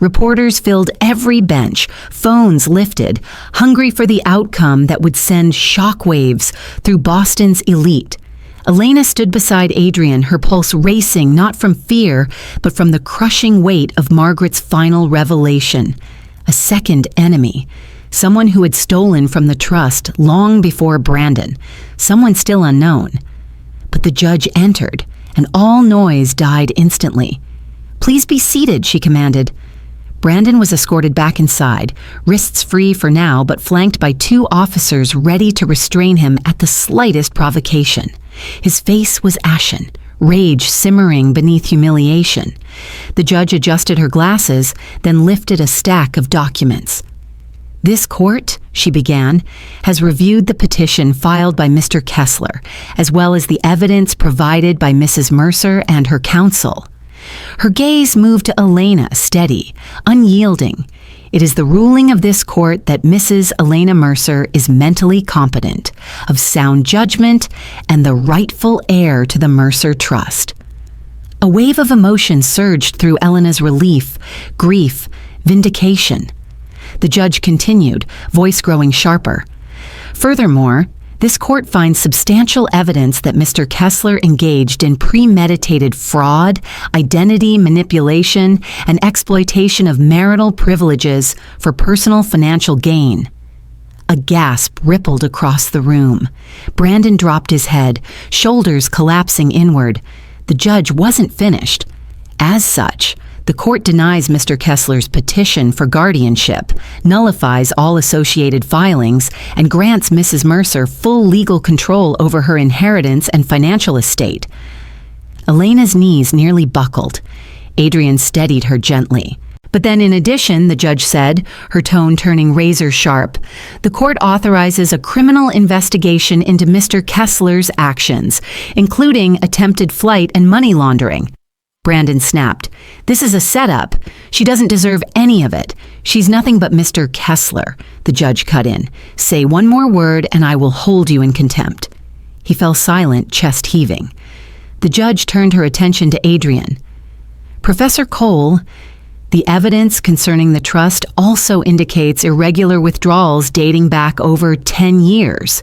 A: Reporters filled every bench, phones lifted, hungry for the outcome that would send shockwaves through Boston's elite. Elena stood beside Adrian, her pulse racing not from fear, but from the crushing weight of Margaret's final revelation. A second enemy. Someone who had stolen from the trust long before Brandon. Someone still unknown. But the judge entered, and all noise died instantly. "Please be seated," she commanded. Brandon was escorted back inside, wrists free for now, but flanked by two officers ready to restrain him at the slightest provocation. His face was ashen, rage simmering beneath humiliation. The judge adjusted her glasses, then lifted a stack of documents. "This court," she began, "has reviewed the petition filed by Mr. Kessler, as well as the evidence provided by Mrs. Mercer and her counsel." Her gaze moved to Elena, steady, unyielding. "It is the ruling of this court that Mrs. Elena Mercer is mentally competent, of sound judgment, and the rightful heir to the Mercer Trust." A wave of emotion surged through Elena's relief, grief, vindication. The judge continued, voice growing sharper. "Furthermore, this court finds substantial evidence that Mr. Kessler engaged in premeditated fraud, identity manipulation, and exploitation of marital privileges for personal financial gain." A gasp rippled across the room. Brandon dropped his head, shoulders collapsing inward. The judge wasn't finished. As such, the court denies Mr. Kessler's petition for guardianship, nullifies all associated filings, and grants Mrs. Mercer full legal control over her inheritance and financial estate. Elena's knees nearly buckled. Adrian steadied her gently. "But then in addition," the judge said, her tone turning razor sharp, "the court authorizes a criminal investigation into Mr. Kessler's actions, including attempted flight and money laundering." Brandon snapped. "This is a setup. She doesn't deserve any of it. She's nothing but Mr. Kessler," the judge cut in. "Say one more word and I will hold you in contempt." He fell silent, chest heaving. The judge turned her attention to Adrian. "Professor Cole, the evidence concerning the trust also indicates irregular withdrawals dating back over 10 years.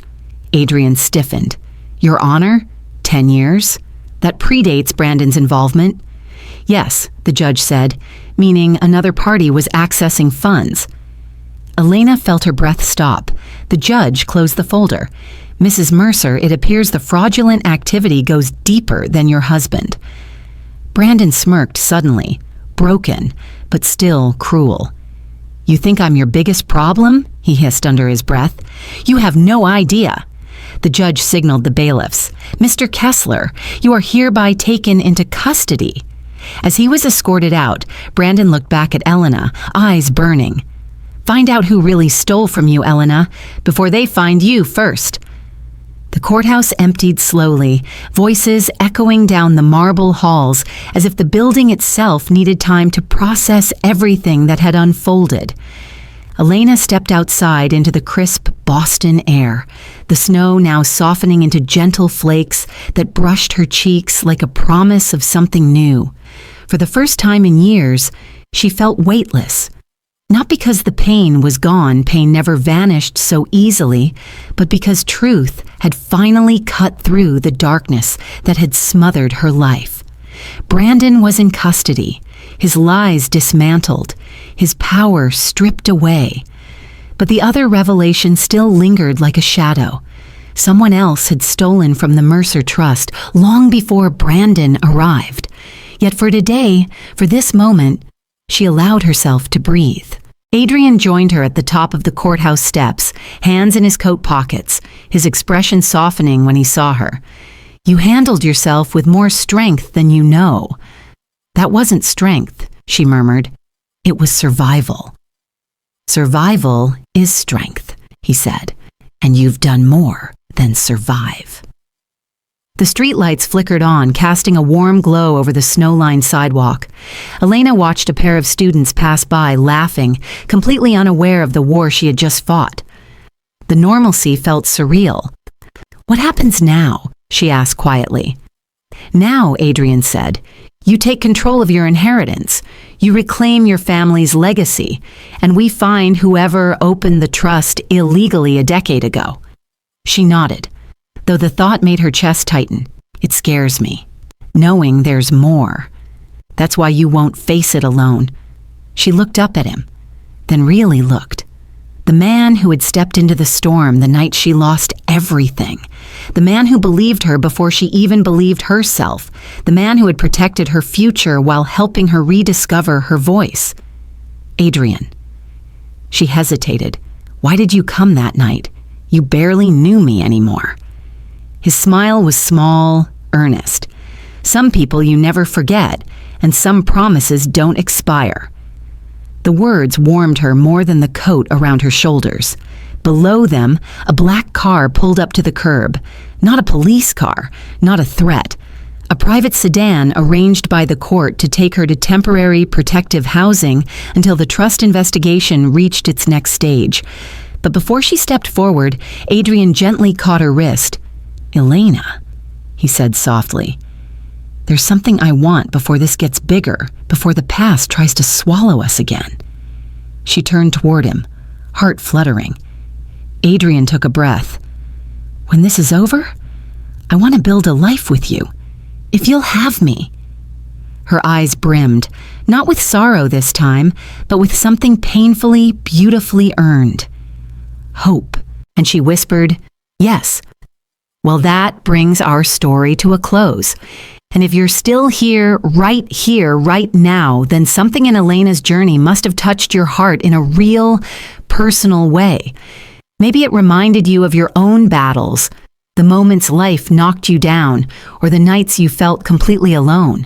A: Adrian stiffened. "Your Honor, 10 years? That predates Brandon's involvement." "Yes," the judge said, "meaning another party was accessing funds." Elena felt her breath stop. The judge closed the folder. "Mrs. Mercer, it appears the fraudulent activity goes deeper than your husband." Brandon smirked suddenly, broken, but still cruel. "You think I'm your biggest problem?" he hissed under his breath. "You have no idea." The judge signaled the bailiffs. "Mr. Kessler, you are hereby taken into custody." As he was escorted out, Brandon looked back at Elena, eyes burning. "Find out who really stole from you, Elena, before they find you first." The courthouse emptied slowly, voices echoing down the marble halls as if the building itself needed time to process everything that had unfolded. Elena stepped outside into the crisp Boston air, the snow now softening into gentle flakes that brushed her cheeks like a promise of something new. For the first time in years, she felt weightless. Not because the pain was gone, pain never vanished so easily, but because truth had finally cut through the darkness that had smothered her life. Brandon was in custody, his lies dismantled, his power stripped away. But the other revelation still lingered like a shadow. Someone else had stolen from the Mercer Trust long before Brandon arrived. Yet for today, for this moment, she allowed herself to breathe. Adrian joined her at the top of the courthouse steps, hands in his coat pockets, his expression softening when he saw her. "You handled yourself with more strength than you know." "That wasn't strength," she murmured. "It was survival." "Survival is strength," he said, "and you've done more than survive." The streetlights flickered on, casting a warm glow over the snow-lined sidewalk. Elena watched a pair of students pass by, laughing, completely unaware of the war she had just fought. The normalcy felt surreal. "What happens now?" she asked quietly. "Now," Adrian said, "you take control of your inheritance. You reclaim your family's legacy, and we find whoever opened the trust illegally a decade ago." She nodded, though the thought made her chest tighten. "It scares me, knowing there's more. That's why you won't face it alone." She looked up at him, then really looked. The man who had stepped into the storm the night she lost everything. The man who believed her before she even believed herself. The man who had protected her future while helping her rediscover her voice. "Adrian." She hesitated. "Why did you come that night? You barely knew me anymore." His smile was small, earnest. "Some people you never forget, and some promises don't expire." The words warmed her more than the coat around her shoulders. Below them, a black car pulled up to the curb. Not a police car, not a threat. A private sedan arranged by the court to take her to temporary protective housing until the trust investigation reached its next stage. But before she stepped forward, Adrian gently caught her wrist. "Elena," he said softly, "there's something I want before this gets bigger, before the past tries to swallow us again." She turned toward him, heart fluttering. Adrian took a breath. "When this is over, I want to build a life with you, if you'll have me." Her eyes brimmed, not with sorrow this time, but with something painfully, beautifully earned. "Hope," and she whispered, "Yes." Well, that brings our story to a close. And if you're still here, right now, then something in Elena's journey must have touched your heart in a real, personal way. Maybe it reminded you of your own battles, the moments life knocked you down, or the nights you felt completely alone.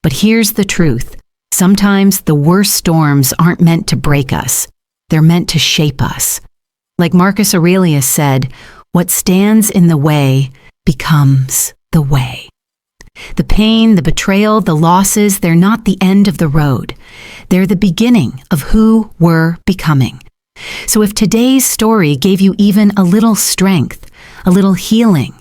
A: But here's the truth. Sometimes the worst storms aren't meant to break us. They're meant to shape us. Like Marcus Aurelius said, what stands in the way becomes the way. The pain, the betrayal, the losses, they're not the end of the road. They're the beginning of who we're becoming. So if today's story gave you even a little strength, a little healing,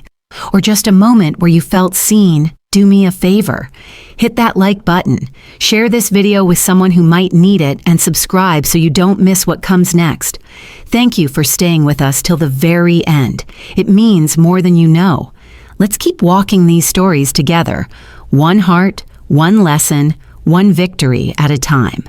A: or just a moment where you felt seen, do me a favor. Hit that like button, share this video with someone who might need it, and subscribe so you don't miss what comes next. Thank you for staying with us till the very end. It means more than you know. Let's keep walking these stories together, one heart, one lesson, one victory at a time.